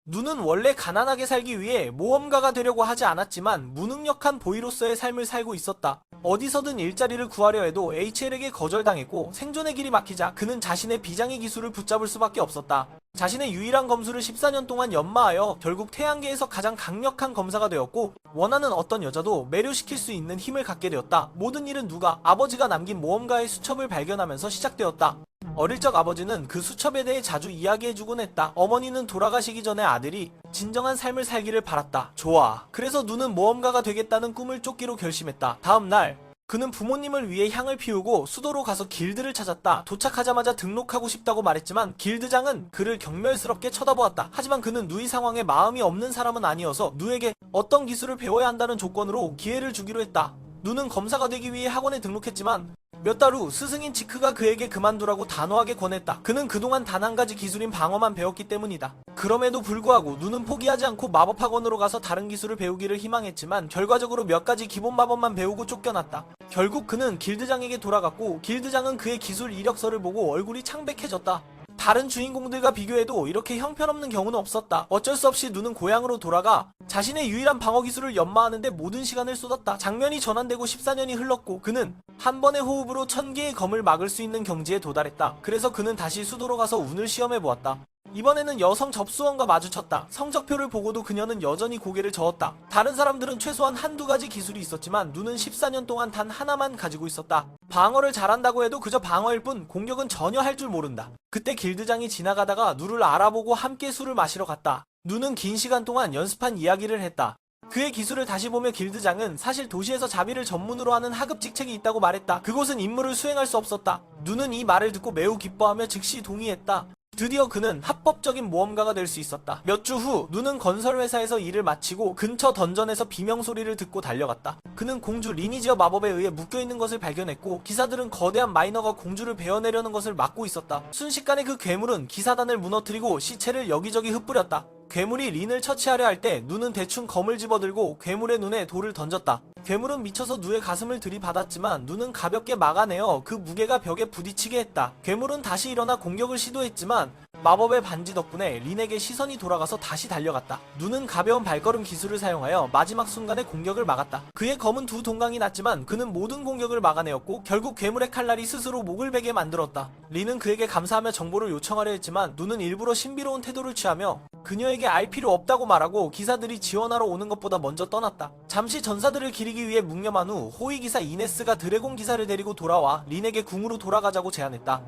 누는 원래 가난하게 살기 위해 모험가가 되려고 하지 않았지만 무능력한 보이로서의 삶을 살고 있었다. 어디서든 일자리를 구하려 해도 HL에게 거절당했고 생존의 길이 막히자 그는 자신의 비장의 기술을 붙잡을 수밖에 없었다. 자신의 유일한 검수를 14년 동안 연마하여 결국 태양계에서 가장 강력한 검사가 되었고 원하는 어떤 여자도 매료시킬 수 있는 힘을 갖게 되었다. 모든 일은 누가 아버지가 남긴 모험가의 수첩을 발견하면서 시작되었다. 어릴 적 아버지는 그 수첩에 대해 자주 이야기해주곤 했다. 어머니는 돌아가시기 전에 아들이 진정한 삶을 살기를 바랐다. 좋아. 그래서 누는 모험가가 되겠다는 꿈을 쫓기로 결심했다. 다음 날 그는 부모님을 위해 향을 피우고 수도로 가서 길드를 찾았다. 도착하자마자 등록하고 싶다고 말했지만 길드장은 그를 경멸스럽게 쳐다보았다. 하지만 그는 누이 상황에 마음이 없는 사람은 아니어서 누에게 어떤 기술을 배워야 한다는 조건으로 기회를 주기로 했다. 누는 검사가 되기 위해 학원에 등록했지만 몇 달 후 스승인 지크가 그에게 그만두라고 단호하게 권했다. 그는 그동안 단 한 가지 기술인 방어만 배웠기 때문이다. 그럼에도 불구하고 누는 포기하지 않고 마법학원으로 가서 다른 기술을 배우기를 희망했지만 결과적으로 몇 가지 기본 마법만 배우고 쫓겨났다. 결국 그는 길드장에게 돌아갔고 길드장은 그의 기술 이력서를 보고 얼굴이 창백해졌다. 다른 주인공들과 비교해도 이렇게 형편없는 경우는 없었다. 어쩔 수 없이 누는 고향으로 돌아가 자신의 유일한 방어 기술을 연마하는데 모든 시간을 쏟았다. 장면이 전환되고 14년이 흘렀고 그는 한 번의 호흡으로 1000개의 검을 막을 수 있는 경지에 도달했다. 그래서 그는 다시 수도로 가서 운을 시험해보았다. 이번에는 여성 접수원과 마주쳤다. 성적표를 보고도 그녀는 여전히 고개를 저었다. 다른 사람들은 최소한 한두 가지 기술이 있었지만 누는 14년 동안 단 하나만 가지고 있었다. 방어를 잘한다고 해도 그저 방어일 뿐 공격은 전혀 할 줄 모른다. 그때 길드장이 지나가다가 누를 알아보고 함께 술을 마시러 갔다. 누는 긴 시간 동안 연습한 이야기를 했다. 그의 기술을 다시 보며 길드장은 사실 도시에서 자비를 전문으로 하는 하급 직책이 있다고 말했다. 그곳은 임무를 수행할 수 없었다. 누는 이 말을 듣고 매우 기뻐하며 즉시 동의했다. 드디어 그는 합법적인 모험가가 될 수 있었다. 몇 주 후 누는 건설회사에서 일을 마치고 근처 던전에서 비명소리를 듣고 달려갔다. 그는 공주 리니지어 마법에 의해 묶여있는 것을 발견했고 기사들은 거대한 마이너가 공주를 베어내려는 것을 막고 있었다. 순식간에 그 괴물은 기사단을 무너뜨리고 시체를 여기저기 흩뿌렸다. 괴물이 린을 처치하려 할 때 누는 대충 검을 집어들고 괴물의 눈에 돌을 던졌다. 괴물은 미쳐서 누의 가슴을 들이받았지만 누는 가볍게 막아내어 그 무게가 벽에 부딪히게 했다. 괴물은 다시 일어나 공격을 시도했지만 마법의 반지 덕분에 린에게 시선이 돌아가서 다시 달려갔다. 누는 가벼운 발걸음 기술을 사용하여 마지막 순간에 공격을 막았다. 그의 검은 두 동강이 났지만 그는 모든 공격을 막아내었고 결국 괴물의 칼날이 스스로 목을 베게 만들었다. 린은 그에게 감사하며 정보를 요청하려 했지만 누는 일부러 신비로운 태도를 취하며 그녀에게 알 필요 없다고 말하고 기사들이 지원하러 오는 것보다 먼저 떠났다. 잠시 전사들을 기리기 위해 묵념한 후 호위기사 이네스가 드래곤 기사를 데리고 돌아와 린에게 궁으로 돌아가자고 제안했다.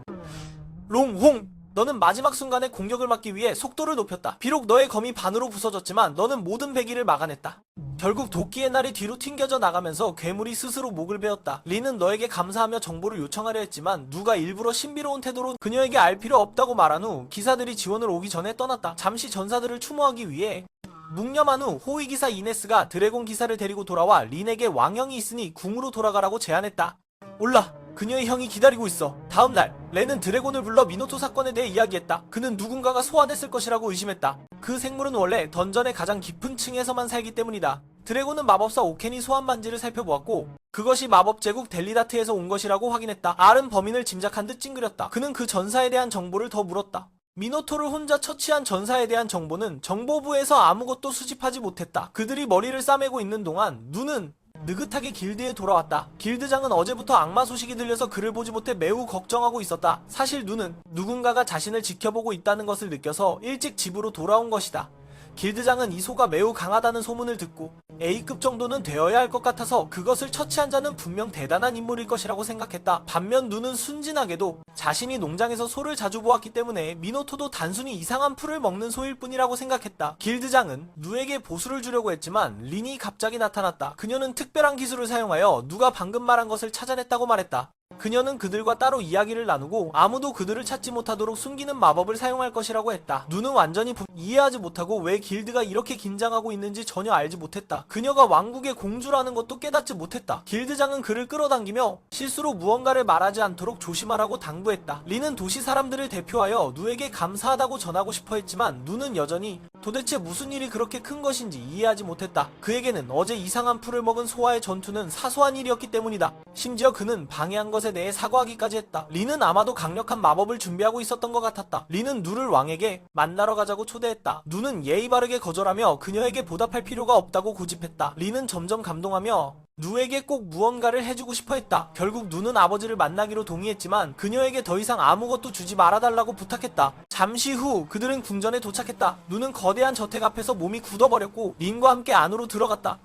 롱홍! 너는 마지막 순간에 공격을 막기 위해 속도를 높였다. 비록 너의 검이 반으로 부서졌지만 너는 모든 배기를 막아냈다. 결국 도끼의 날이 뒤로 튕겨져 나가면서 괴물이 스스로 목을 베었다. 린은 너에게 감사하며 정보를 요청하려 했지만 누가 일부러 신비로운 태도로 그녀에게 알 필요 없다고 말한 후 기사들이 지원을 오기 전에 떠났다. 잠시 전사들을 추모하기 위해 묵념한 후 호위기사 이네스가 드래곤 기사를 데리고 돌아와 린에게 왕형이 있으니 궁으로 돌아가라고 제안했다. 올라! 그녀의 형이 기다리고 있어. 다음날 렌은 드래곤을 불러 미노토 사건에 대해 이야기했다. 그는 누군가가 소환했을 것이라고 의심했다. 그 생물은 원래 던전의 가장 깊은 층에서만 살기 때문이다. 드래곤은 마법사 오켄이 소환 반지를 살펴보았고 그것이 마법 제국 델리다트에서 온 것이라고 확인했다. 알은 범인을 짐작한 듯 찡그렸다. 그는 그 전사에 대한 정보를 더 물었다. 미노토를 혼자 처치한 전사에 대한 정보는 정보부에서 아무것도 수집하지 못했다. 그들이 머리를 싸매고 있는 동안 누는 느긋하게 길드에 돌아왔다. 길드장은 어제부터 악마 소식이 들려서 그를 보지 못해 매우 걱정하고 있었다. 사실 누는 누군가가 자신을 지켜보고 있다는 것을 느껴서 일찍 집으로 돌아온 것이다. 길드장은 이 소가 매우 강하다는 소문을 듣고 A급 정도는 되어야 할 것 같아서 그것을 처치한 자는 분명 대단한 인물일 것이라고 생각했다. 반면 누는 순진하게도 자신이 농장에서 소를 자주 보았기 때문에 미노토도 단순히 이상한 풀을 먹는 소일 뿐이라고 생각했다. 길드장은 누에게 보수를 주려고 했지만 린이 갑자기 나타났다. 그녀는 특별한 기술을 사용하여 누가 방금 말한 것을 찾아냈다고 말했다. 그녀는 그들과 따로 이야기를 나누고 아무도 그들을 찾지 못하도록 숨기는 마법을 사용할 것이라고 했다. 누는 완전히 이해하지 못하고 왜 길드가 이렇게 긴장하고 있는지 전혀 알지 못했다. 그녀가 왕국의 공주라는 것도 깨닫지 못했다. 길드장은 그를 끌어당기며 실수로 무언가를 말하지 않도록 조심하라고 당부했다. 린은 도시 사람들을 대표하여 누에게 감사하다고 전하고 싶어 했지만 누는 여전히 도대체 무슨 일이 그렇게 큰 것인지 이해하지 못했다. 그에게는 어제 이상한 풀을 먹은 소와의 전투는 사소한 일이었기 때문이다. 심지어 그는 방해한 것에 대해 사과하기까지 했다. 린은 아마도 강력한 마법을 준비하고 있었던 것 같았다. 린은 누를 왕에게 만나러 가자고 초대했다. 누는 예의 바르게 거절하며 그녀에게 보답할 필요가 없다고 고집했다. 린은 점점 감동하며 누에게 꼭 무언가를 해주고 싶어 했다. 결국 누는 아버지를 만나기로 동의했지만 그녀에게 더 이상 아무것도 주지 말아달라고 부탁했다. 잠시 후 그들은 궁전에 도착했다. 누는 거대한 저택 앞에서 몸이 굳어버렸고 린과 함께 안으로 들어갔다.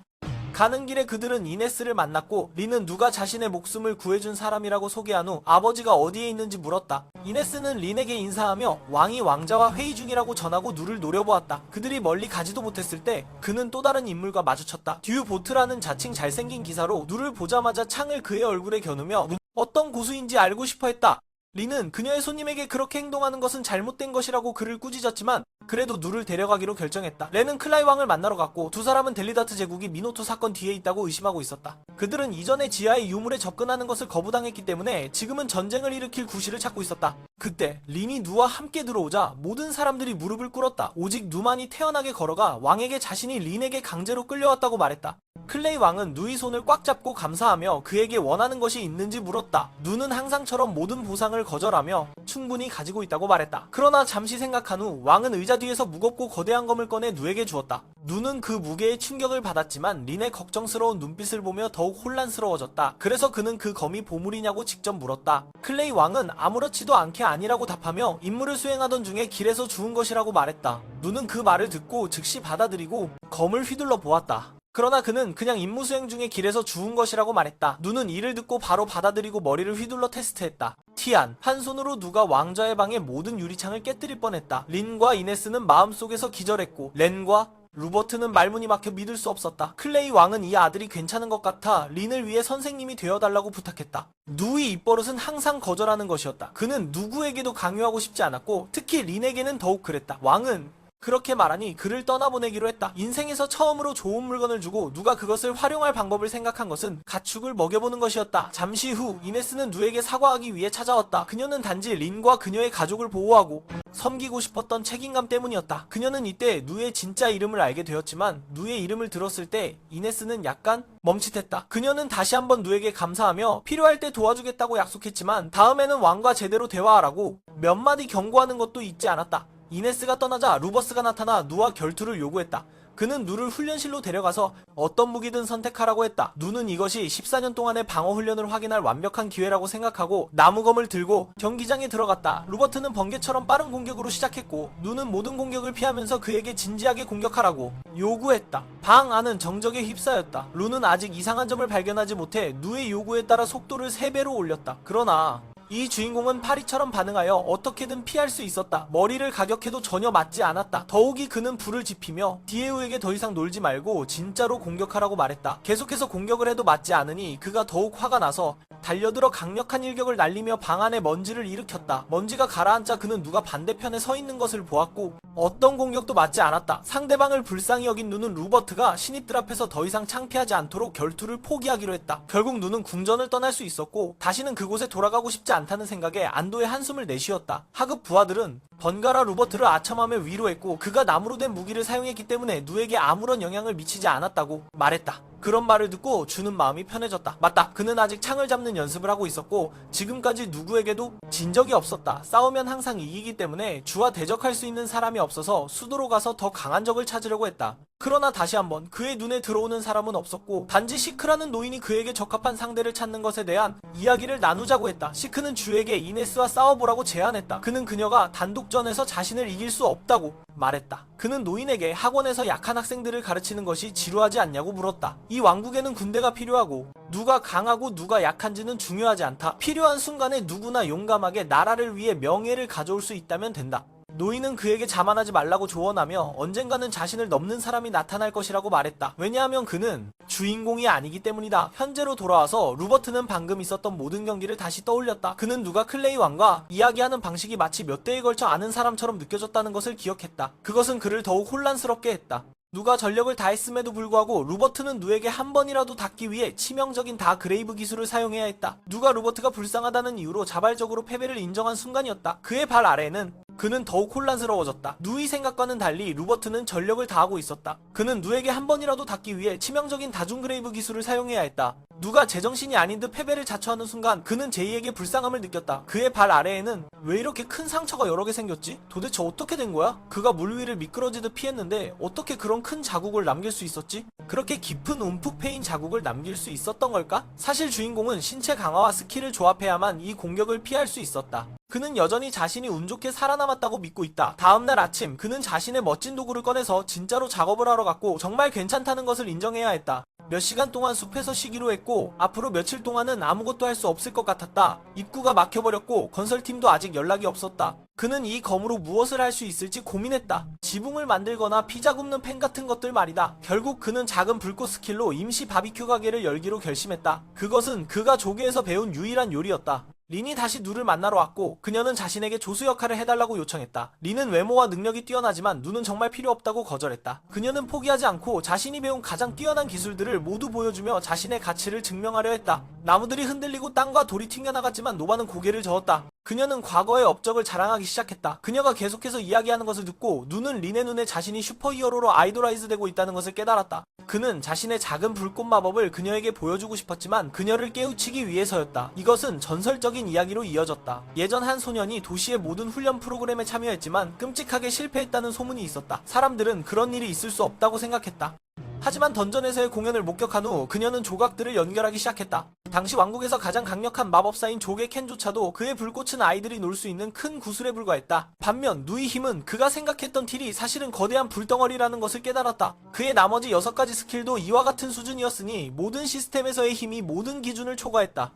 가는 길에 그들은 이네스를 만났고 린은 누가 자신의 목숨을 구해준 사람이라고 소개한 후 아버지가 어디에 있는지 물었다. 이네스는 린에게 인사하며 왕이 왕자와 회의 중이라고 전하고 누를 노려보았다. 그들이 멀리 가지도 못했을 때 그는 또 다른 인물과 마주쳤다. 듀 보트라는 자칭 잘생긴 기사로 누를 보자마자 창을 그의 얼굴에 겨누며 어떤 고수인지 알고 싶어 했다. 린은 그녀의 손님에게 그렇게 행동하는 것은 잘못된 것이라고 그를 꾸짖었지만 그래도 누를 데려가기로 결정했다. 렌은 클라이 왕을 만나러 갔고 두 사람은 델리다트 제국이 미노토 사건 뒤에 있다고 의심하고 있었다. 그들은 이전에 지하의 유물에 접근하는 것을 거부당했기 때문에 지금은 전쟁을 일으킬 구실을 찾고 있었다. 그때 린이 누와 함께 들어오자 모든 사람들이 무릎을 꿇었다. 오직 누만이 태연하게 걸어가 왕에게 자신이 린에게 강제로 끌려왔다고 말했다. 클레이 왕은 누의 손을 꽉 잡고 감사하며 그에게 원하는 것이 있는지 물었다. 누는 항상처럼 모든 보상을 거절하며 충분히 가지고 있다고 말했다. 그러나 잠시 생각한 후 왕은 의자 뒤에서 무겁고 거대한 검을 꺼내 누에게 주었다. 누는 그 무게에 충격을 받았지만 린의 걱정스러운 눈빛을 보며 더욱 혼란스러워졌다. 그래서 그는 그 검이 보물이냐고 직접 물었다. 클레이 왕은 아무렇지도 않게 아니라고 답하며 임무를 수행하던 중에 길에서 주운 것이라고 말했다. 누는 그 말을 듣고 즉시 받아들이고 검을 휘둘러 보았다. 그러나 그는 그냥 임무 수행 중에 길에서 주운 것이라고 말했다. 누는 이를 듣고 바로 받아들이고 머리를 휘둘러 테스트했다. 티안, 한 손으로 누가 왕좌의 방의 모든 유리창을 깨뜨릴 뻔했다. 린과 이네스는 마음속에서 기절했고 렌과 루버트는 말문이 막혀 믿을 수 없었다. 클레이 왕은 이 아들이 괜찮은 것 같아 린을 위해 선생님이 되어달라고 부탁했다. 누의 입버릇은 항상 거절하는 것이었다. 그는 누구에게도 강요하고 싶지 않았고 특히 린에게는 더욱 그랬다. 왕은 그렇게 말하니 그를 떠나보내기로 했다. 인생에서 처음으로 좋은 물건을 주고 누가 그것을 활용할 방법을 생각한 것은 가축을 먹여보는 것이었다. 잠시 후 이네스는 누에게 사과하기 위해 찾아왔다. 그녀는 단지 린과 그녀의 가족을 보호하고 섬기고 싶었던 책임감 때문이었다. 그녀는 이때 누의 진짜 이름을 알게 되었지만 누의 이름을 들었을 때 이네스는 약간 멈칫했다. 그녀는 다시 한번 누에게 감사하며 필요할 때 도와주겠다고 약속했지만 다음에는 왕과 제대로 대화하라고 몇 마디 경고하는 것도 잊지 않았다. 이네스가 떠나자 루버스가 나타나 누와 결투를 요구했다. 그는 누를 훈련실로 데려가서 어떤 무기든 선택하라고 했다. 누는 이것이 14년 동안의 방어 훈련을 확인할 완벽한 기회라고 생각하고 나무검을 들고 경기장에 들어갔다. 루버트는 번개처럼 빠른 공격으로 시작했고 누는 모든 공격을 피하면서 그에게 진지하게 공격하라고 요구했다. 방 안은 정적에 휩싸였다. 루는 아직 이상한 점을 발견하지 못해 누의 요구에 따라 속도를 3배로 올렸다. 그러나 이 주인공은 파리처럼 반응하여 어떻게든 피할 수 있었다. 머리를 가격해도 전혀 맞지 않았다. 더욱이 그는 불을 지피며 디에우에게 더 이상 놀지 말고 진짜로 공격하라고 말했다. 계속해서 공격을 해도 맞지 않으니 그가 더욱 화가 나서 달려들어 강력한 일격을 날리며 방 안에 먼지를 일으켰다. 먼지가 가라앉자 그는 누가 반대편에 서 있는 것을 보았고 어떤 공격도 맞지 않았다. 상대방을 불쌍히 여긴 누는 루버트가 신입들 앞에서 더 이상 창피하지 않도록 결투를 포기하기로 했다. 결국 누는 궁전을 떠날 수 있었고 다시는 그곳에 돌아가고 싶지 않다는 생각에 안도의 한숨을 내쉬었다. 하급 부하들은 번갈아 루버트를 아첨하며 위로했고 그가 나무로 된 무기를 사용했기 때문에 누에게 아무런 영향을 미치지 않았다고 말했다. 그런 말을 듣고 주는 마음이 편해졌다. 맞다. 그는 아직 창을 잡는 연습을 하고 있었고 지금까지 누구에게도 진 적이 없었다. 싸우면 항상 이기기 때문에 주와 대적할 수 있는 사람이 없어서 수도로 가서 더 강한 적을 찾으려고 했다. 그러나 다시 한번 그의 눈에 들어오는 사람은 없었고 단지 시크라는 노인이 그에게 적합한 상대를 찾는 것에 대한 이야기를 나누자고 했다. 시크는 주에게 이네스와 싸워보라고 제안했다. 그는 그녀가 단독전에서 자신을 이길 수 없다고 말했다. 그는 노인에게 학원에서 약한 학생들을 가르치는 것이 지루하지 않냐고 물었다. 이 왕국에는 군대가 필요하고 누가 강하고 누가 약한지는 중요하지 않다. 필요한 순간에 누구나 용감하게 나라를 위해 명예를 가져올 수 있다면 된다. 노인은 그에게 자만하지 말라고 조언하며 언젠가는 자신을 넘는 사람이 나타날 것이라고 말했다. 왜냐하면 그는 주인공이 아니기 때문이다. 현재로 돌아와서 루버트는 방금 있었던 모든 경기를 다시 떠올렸다. 그는 누가 클레이 왕과 이야기하는 방식이 마치 몇 대에 걸쳐 아는 사람처럼 느껴졌다는 것을 기억했다. 그것은 그를 더욱 혼란스럽게 했다. 누가 전력을 다했음에도 불구하고 루버트는 누에게 한 번이라도 닿기 위해 치명적인 다 그레이브 기술을 사용해야 했다. 누가 루버트가 불쌍하다는 이유로 자발적으로 패배를 인정한 순간이었다. 그의 발 아래에는 그는 더욱 혼란스러워졌다. 누의 생각과는 달리 루버트는 전력을 다하고 있었다. 그는 누에게 한 번이라도 닿기 위해 치명적인 다중그레이브 기술을 사용해야 했다. 누가 제정신이 아닌 듯 패배를 자초하는 순간 그는 제이에게 불쌍함을 느꼈다. 그의 발 아래에는 왜 이렇게 큰 상처가 여러 개 생겼지? 도대체 어떻게 된 거야? 그가 물 위를 미끄러지듯 피했는데 어떻게 그런 큰 자국을 남길 수 있었지? 그렇게 깊은 움푹 패인 자국을 남길 수 있었던 걸까? 사실 주인공은 신체 강화와 스킬을 조합해야만 이 공격을 피할 수 있었다. 그는 여전히 자신이 운 좋게 살아남았다고 믿고 있다. 다음날 아침 그는 자신의 멋진 도구를 꺼내서 진짜로 작업을 하러 갔고 정말 괜찮다는 것을 인정해야 했다. 몇 시간 동안 숲에서 쉬기로 했고 앞으로 며칠 동안은 아무것도 할 수 없을 것 같았다. 입구가 막혀버렸고 건설팀도 아직 연락이 없었다. 그는 이 검으로 무엇을 할 수 있을지 고민했다. 지붕을 만들거나 피자 굽는 팬 같은 것들 말이다. 결국 그는 작은 불꽃 스킬로 임시 바비큐 가게를 열기로 결심했다. 그것은 그가 조계에서 배운 유일한 요리였다. 린이 다시 누를 만나러 왔고 그녀는 자신에게 조수 역할을 해달라고 요청했다. 린은 외모와 능력이 뛰어나지만 누는 정말 필요 없다고 거절했다. 그녀는 포기하지 않고 자신이 배운 가장 뛰어난 기술들을 모두 보여주며 자신의 가치를 증명하려 했다. 나무들이 흔들리고 땅과 돌이 튕겨나갔지만 노바는 고개를 저었다. 그녀는 과거의 업적을 자랑하기 시작했다. 그녀가 계속해서 이야기하는 것을 듣고 누는 린의 눈에 자신이 슈퍼히어로로 아이돌라이즈 되고 있다는 것을 깨달았다. 그는 자신의 작은 불꽃 마법을 그녀에게 보여주고 싶었지만 그녀를 깨우치기 위해서였다. 이것은 전설적인 이야기로 이어졌다. 예전 한 소년이 도시의 모든 훈련 프로그램에 참여했지만 끔찍하게 실패했다는 소문이 있었다. 사람들은 그런 일이 있을 수 없다고 생각했다. 하지만 던전에서의 공연을 목격한 후 그녀는 조각들을 연결하기 시작했다. 당시 왕국에서 가장 강력한 마법사인 조개 켄조차도 그의 불꽃은 아이들이 놀 수 있는 큰 구슬에 불과했다. 반면 누이 힘은 그가 생각했던 틸이 사실은 거대한 불덩어리라는 것을 깨달았다. 그의 나머지 6가지 스킬도 이와 같은 수준이었으니 모든 시스템에서의 힘이 모든 기준을 초과했다.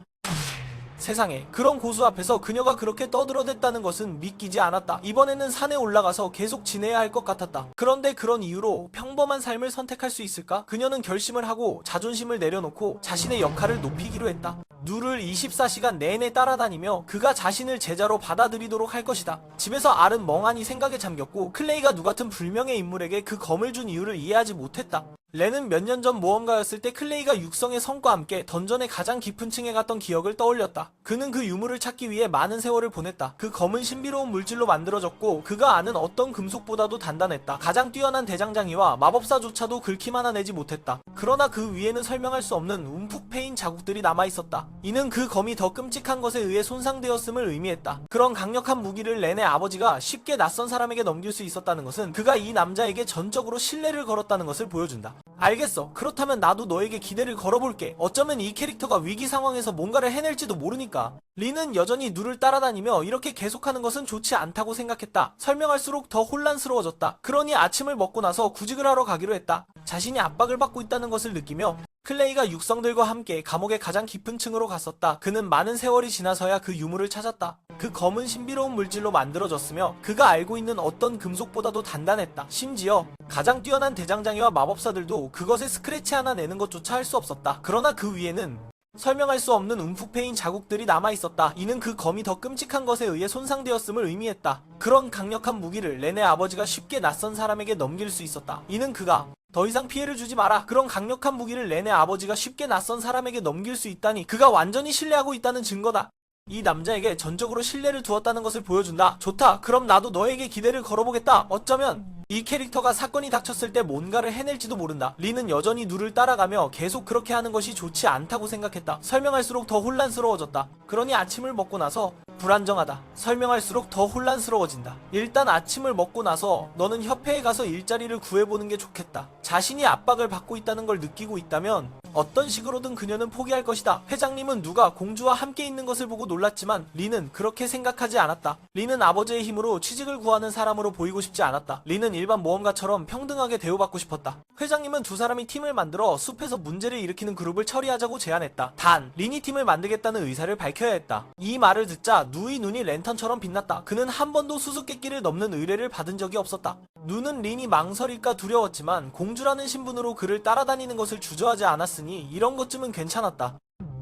세상에, 그런 고수 앞에서 그녀가 그렇게 떠들어댔다는 것은 믿기지 않았다. 이번에는 산에 올라가서 계속 지내야 할 것 같았다. 그런데 그런 이유로 평범한 삶을 선택할 수 있을까? 그녀는 결심을 하고 자존심을 내려놓고 자신의 역할을 높이기로 했다. 누를 24시간 내내 따라다니며 그가 자신을 제자로 받아들이도록 할 것이다. 집에서 알은 멍하니 생각에 잠겼고 클레이가 누 같은 불명의 인물에게 그 검을 준 이유를 이해하지 못했다. 렌은 몇 년 전 모험가였을 때 클레이가 육성의 성과 함께 던전의 가장 깊은 층에 갔던 기억을 떠올렸다. 그는 그 유물을 찾기 위해 많은 세월을 보냈다. 그 검은 신비로운 물질로 만들어졌고 그가 아는 어떤 금속보다도 단단했다. 가장 뛰어난 대장장이와 마법사조차도 긁기만 하내지 못했다. 그러나 그 위에는 설명할 수 없는 움푹 패인 자국들이 남아있었다. 이는 그 검이 더 끔찍한 것에 의해 손상되었음을 의미했다. 그런 강력한 무기를 렌의 아버지가 쉽게 낯선 사람에게 넘길 수 있었다는 것은 그가 이 남자에게 전적으로 신뢰를 걸었다는 것을 보여준다. 알겠어. 그렇다면 나도 너에게 기대를 걸어볼게. 어쩌면 이 캐릭터가 위기 상황에서 뭔가를 해낼지도 모르니까. 린은 여전히 누를 따라다니며 이렇게 계속하는 것은 좋지 않다고 생각했다. 설명할수록 더 혼란스러워졌다. 그러니 아침을 먹고 나서 구직을 하러 가기로 했다. 자신이 압박을 받고 있다는 것을 느끼며 클레이가 육성들과 함께 감옥의 가장 깊은 층으로 갔었다. 그는 많은 세월이 지나서야 그 유물을 찾았다. 그 검은 신비로운 물질로 만들어졌으며 그가 알고 있는 어떤 금속보다도 단단했다. 심지어 가장 뛰어난 대장장이와 마법사들도 그것에 스크래치 하나 내는 것조차 할 수 없었다. 그러나 그 위에는 설명할 수 없는 움푹 패인 자국들이 남아있었다. 이는 그 검이 더 끔찍한 것에 의해 손상되었음을 의미했다. 그런 강력한 무기를 렌의 아버지가 쉽게 낯선 사람에게 넘길 수 있었다. 이는 그가 더 이상 피해를 주지 마라. 그런 강력한 무기를 렌의 아버지가 쉽게 낯선 사람에게 넘길 수 있다니 그가 완전히 신뢰하고 있다는 증거다. 이 남자에게 전적으로 신뢰를 두었다는 것을 보여준다. 좋다. 그럼 나도 너에게 기대를 걸어보겠다. 어쩌면 이 캐릭터가 사건이 닥쳤을 때 뭔가를 해낼지도 모른다. 린은 여전히 누를 따라가며 계속 그렇게 하는 것이 좋지 않다고 생각했다. 설명할수록 더 혼란스러워졌다. 그러니 아침을 먹고 나서 불안정하다. 설명할수록 더 혼란스러워진다. 일단 아침을 먹고 나서 너는 협회에 가서 일자리를 구해보는 게 좋겠다. 자신이 압박을 받고 있다는 걸 느끼고 있다면 어떤 식으로든 그녀는 포기할 것이다. 회장님은 누가 공주와 함께 있는 것을 보고 놀랐지만 린은 그렇게 생각하지 않았다. 린은 아버지의 힘으로 취직을 구하는 사람으로 보이고 싶지 않았다. 린은 일반 모험가처럼 평등하게 대우받고 싶었다. 회장님은 두 사람이 팀을 만들어 숲에서 문제를 일으키는 그룹을 처리하자고 제안했다. 단 린이 팀을 만들겠다는 의사를 밝혀야 했다. 이 말을 듣자 누의 눈이 랜턴처럼 빛났다. 그는 한 번도 수수께끼를 넘는 의뢰를 받은 적이 없었다. 누는 린이 망설일까 두려웠지만 공주라는 신분으로 그를 따라다니는 것을 주저하지 않았으니 이런 것쯤은 괜찮았다.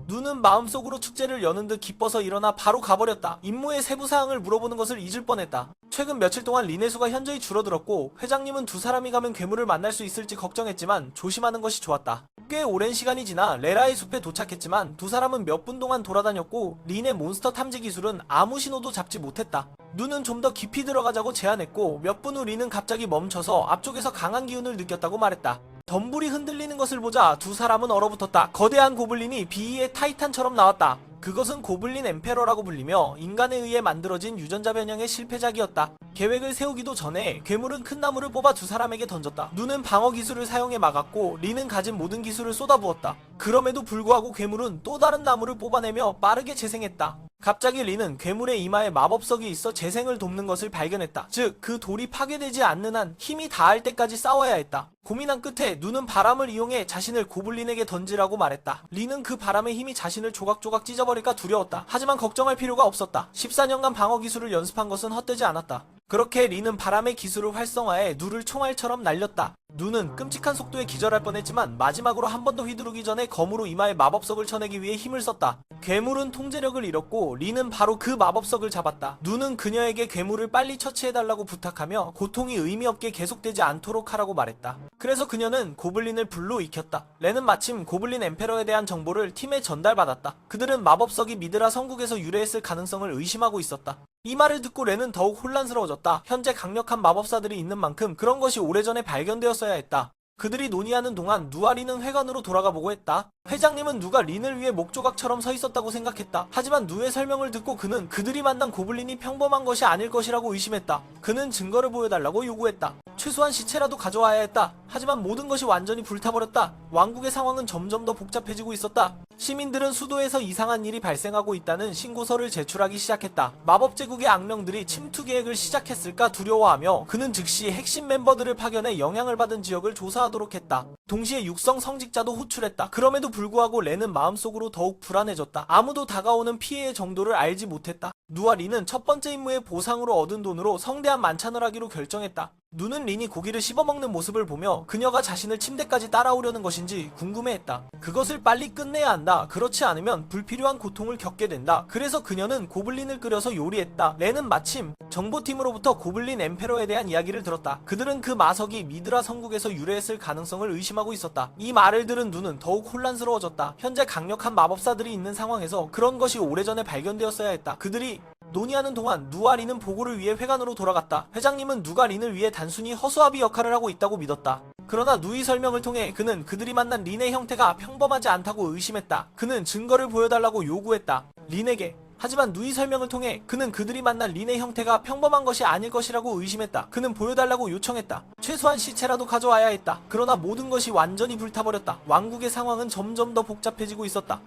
누는 마음속으로 축제를 여는 듯 기뻐서 일어나 바로 가버렸다. 임무의 세부사항을 물어보는 것을 잊을 뻔했다. 최근 며칠 동안 린의 수가 현저히 줄어들었고 회장님은 두 사람이 가면 괴물을 만날 수 있을지 걱정했지만 조심하는 것이 좋았다. 꽤 오랜 시간이 지나 레라의 숲에 도착했지만 두 사람은 몇 분 동안 돌아다녔고 린의 몬스터 탐지 기술은 아무 신호도 잡지 못했다. 누는 좀 더 깊이 들어가자고 제안했고 몇 분 후 린은 갑자기 멈춰서 앞쪽에서 강한 기운을 느꼈다고 말했다. 덤불이 흔들리는 것을 보자 두 사람은 얼어붙었다. 거대한 고블린이 비위의 타이탄처럼 나왔다. 그것은 고블린 엠페러라고 불리며 인간에 의해 만들어진 유전자 변형의 실패작이었다. 계획을 세우기도 전에 괴물은 큰 나무를 뽑아 두 사람에게 던졌다. 누는 방어 기술을 사용해 막았고 린은 가진 모든 기술을 쏟아부었다. 그럼에도 불구하고 괴물은 또 다른 나무를 뽑아내며 빠르게 재생했다. 갑자기 린은 괴물의 이마에 마법석이 있어 재생을 돕는 것을 발견했다. 즉, 그 돌이 파괴되지 않는 한 힘이 다할 때까지 싸워야 했다. 고민한 끝에 누는 바람을 이용해 자신을 고블린에게 던지라고 말했다. 린은 그 바람의 힘이 자신을 조각조각 찢어버릴까 두려웠다. 하지만 걱정할 필요가 없었다. 14년간 방어 기술을 연습한 것은 헛되지 않았다. 그렇게 린은 바람의 기술을 활성화해 누를 총알처럼 날렸다. 누는 끔찍한 속도에 기절할 뻔했지만 마지막으로 한 번 더 휘두르기 전에 검으로 이마에 마법석을 쳐내기 위해 힘을 썼다. 괴물은 통제력을 잃었고 린은 바로 그 마법석을 잡았다. 누는 그녀에게 괴물을 빨리 처치해달라고 부탁하며 고통이 의미 없게 계속되지 않도록 하라고 말했다. 그래서 그녀는 고블린을 불로 익혔다. 렌은 마침 고블린 엠페러에 대한 정보를 팀에 전달받았다. 그들은 마법석이 미드라 성국에서 유래했을 가능성을 의심하고 있었다. 이 말을 듣고 렌은 더욱 혼란스러워졌다. 현재 강력한 마법사들이 있는 만큼 그런 것이 오래전에 발견되었어야 했다. 그들이 논의하는 동안 누와 린은 회관으로 돌아가 보고 했다. 회장님은 누가 린을 위해 목조각처럼 서 있었다고 생각했다. 하지만 누의 설명을 듣고 그는 그들이 만난 고블린이 평범한 것이 아닐 것이라고 의심했다. 그는 증거를 보여달라고 요구했다. 최소한 시체라도 가져와야 했다. 하지만 모든 것이 완전히 불타버렸다. 왕국의 상황은 점점 더 복잡해지고 있었다. 시민들은 수도에서 이상한 일이 발생하고 있다는 신고서를 제출하기 시작했다. 마법제국의 악령들이 침투 계획을 시작했을까 두려워하며 그는 즉시 핵심 멤버들을 파견해 영향을 받은 지역을 조사하도록 했다. 동시에 육성 성직자도 호출했다. 그럼에도 불구하고 렌은 마음속으로 더욱 불안해졌다. 아무도 다가오는 피해의 정도를 알지 못했다. 누와 린은 첫 번째 임무의 보상으로 얻은 돈으로 성대한 만찬을 하기로 결정했다. 누는 린이 고기를 씹어먹는 모습을 보며 그녀가 자신을 침대까지 따라오려는 것인지 궁금해했다. 그것을 빨리 끝내야 한다. 그렇지 않으면 불필요한 고통을 겪게 된다. 그래서 그녀는 고블린을 끓여서 요리했다. 렌은 마침 정보팀으로부터 고블린 엠페러에 대한 이야기를 들었다. 그들은 그 마석이 미드라 성국에서 유래했을 가능성을 의심하고 있었다. 이 말을 들은 누는 더욱 혼란스러워졌다. 현재 강력한 마법사들이 있는 상황에서 그런 것이 오래전에 발견되었어야 했다. 그들이 논의하는 동안 누와 린은 보고를 위해 회관으로 돌아갔다. 회장님은 누가 린을 위해 단순히 허수아비 역할을 하고 있다고 믿었다. 그러나 누의 설명을 통해 그는 그들이 만난 린의 형태가 평범하지 않다고 의심했다. 그는 증거를 보여달라고 요구했다. 린에게. 하지만 누의 설명을 통해 그는 그들이 만난 린의 형태가 평범한 것이 아닐 것이라고 의심했다. 그는 보여달라고 요청했다. 최소한 시체라도 가져와야 했다. 그러나 모든 것이 완전히 불타버렸다. 왕국의 상황은 점점 더 복잡해지고 있었다.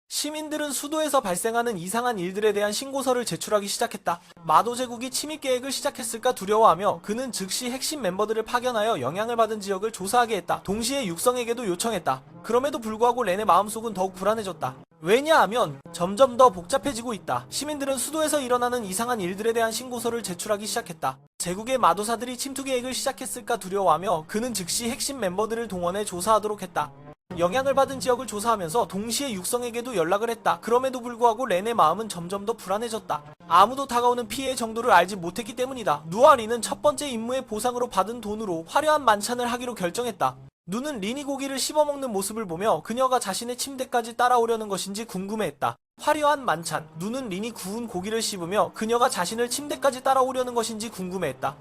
시민들은 수도에서 발생하는 이상한 일들에 대한 신고서를 제출하기 시작했다. 마도 제국이 침입 계획을 시작했을까 두려워하며 그는 즉시 핵심 멤버들을 파견하여 영향을 받은 지역을 조사하게 했다. 동시에 육성에게도 요청했다. 그럼에도 불구하고 렌의 마음속은 더욱 불안해졌다. 왜냐하면 점점 더 복잡해지고 있다. 시민들은 수도에서 일어나는 이상한 일들에 대한 신고서를 제출하기 시작했다. 제국의 마도사들이 침투 계획을 시작했을까 두려워하며 그는 즉시 핵심 멤버들을 동원해 조사하도록 했다. 영향을 받은 지역을 조사하면서 동시에 육성에게도 연락을 했다. 그럼에도 불구하고 렌의 마음은 점점 더 불안해졌다. 아무도 다가오는 피해의 정도를 알지 못했기 때문이다. 누와 린은 첫 번째 임무의 보상으로 받은 돈으로 화려한 만찬을 하기로 결정했다. 누는 린이 고기를 씹어먹는 모습을 보며 그녀가 자신의 침대까지 따라오려는 것인지 궁금해했다. 화려한 만찬. 누는 린이 구운 고기를 씹으며 그녀가 자신을 침대까지 따라오려는 것인지 궁금해했다.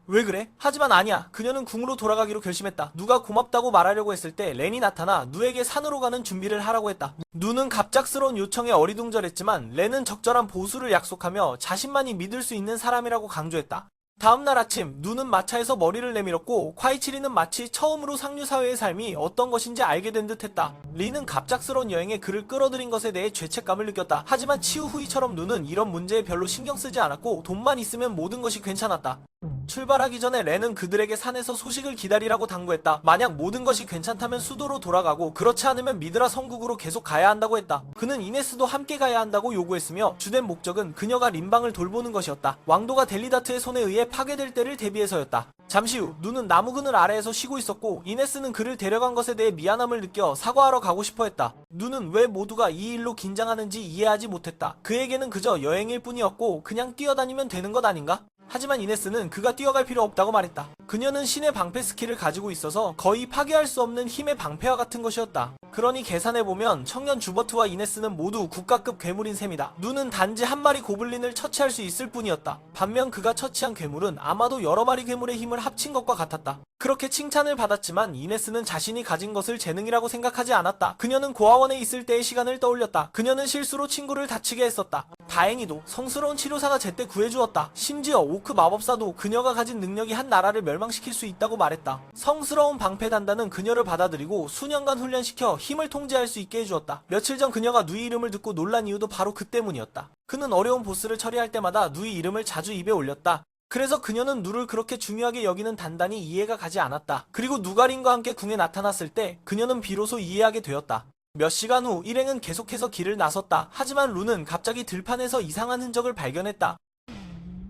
왜 그래? 하지만 아니야. 그녀는 궁으로 돌아가기로 결심했다. 누가 고맙다고 말하려고 했을 때 렌이 나타나 누에게 산으로 가는 준비를 하라고 했다. 누는 갑작스러운 요청에 어리둥절했지만 렌은 적절한 보수를 약속하며 자신만이 믿을 수 있는 사람이라고 강조했다. 다음날 아침 누는 마차에서 머리를 내밀었고 콰이치리는 마치 처음으로 상류사회의 삶이 어떤 것인지 알게 된 듯했다. 리는 갑작스러운 여행에 그를 끌어들인 것에 대해 죄책감을 느꼈다. 하지만 치우후이처럼 누는 이런 문제에 별로 신경 쓰지 않았고 돈만 있으면 모든 것이 괜찮았다. 출발하기 전에 렌은 그들에게 산에서 소식을 기다리라고 당부했다. 만약 모든 것이 괜찮다면 수도로 돌아가고 그렇지 않으면 미드라 성국으로 계속 가야 한다고 했다. 그는 이네스도 함께 가야 한다고 요구했으며 주된 목적은 그녀가 린방을 돌보는 것이었다. 왕도가 델리다트의 손에 의해 파괴될 때를 대비해서였다. 잠시 후 누는 나무 그늘 아래에서 쉬고 있었고 이네스는 그를 데려간 것에 대해 미안함을 느껴 사과하러 가고 싶어 했다. 누는 왜 모두가 이 일로 긴장하는지 이해하지 못했다. 그에게는 그저 여행일 뿐이었고 그냥 뛰어다니면 되는 것 아닌가? 하지만 이네스는 그가 뛰어갈 필요 없다고 말했다. 그녀는 신의 방패 스킬을 가지고 있어서 거의 파괴할 수 없는 힘의 방패와 같은 것이었다. 그러니 계산해보면 청년 주버트와 이네스는 모두 국가급 괴물인 셈이다. 누는 단지 한 마리 고블린을 처치할 수 있을 뿐이었다. 반면 그가 처치한 괴물은 아마도 여러 마리 괴물의 힘을 합친 것과 같았다. 그렇게 칭찬을 받았지만 이네스는 자신이 가진 것을 재능이라고 생각하지 않았다. 그녀는 고아원에 있을 때의 시간을 떠올렸다. 그녀는 실수로 친구를 다치게 했었다. 다행히도 성스러운 치료사가 제때 구해주었다. 심지어 오크 마법사도 그녀가 가진 능력이 한 나라를 멸망시킬 수 있다고 말했다. 성스러운 방패 단단은 그녀를 받아들이고 수년간 훈련시켜 힘을 통제할 수 있게 해주었다. 며칠 전 그녀가 누이 이름을 듣고 놀란 이유도 바로 그 때문이었다. 그는 어려운 보스를 처리할 때마다 누이 이름을 자주 입에 올렸다. 그래서 그녀는 누를 그렇게 중요하게 여기는 단단히 이해가 가지 않았다. 그리고 누가린과 함께 궁에 나타났을 때 그녀는 비로소 이해하게 되었다. 몇 시간 후 일행은 계속해서 길을 나섰다. 하지만 루는 갑자기 들판에서 이상한 흔적을 발견했다.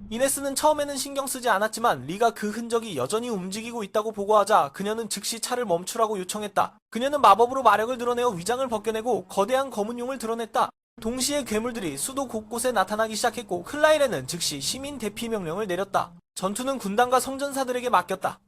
이네스는 처음에는 신경 쓰지 않았지만 리가 그 흔적이 여전히 움직이고 있다고 보고하자 그녀는 즉시 차를 멈추라고 요청했다. 그녀는 마법으로 마력을 드러내어 위장을 벗겨내고 거대한 검은 용을 드러냈다. 동시에 괴물들이 수도 곳곳에 나타나기 시작했고 클라이레는 즉시 시민 대피 명령을 내렸다. 전투는 군단과 성전사들에게 맡겼다.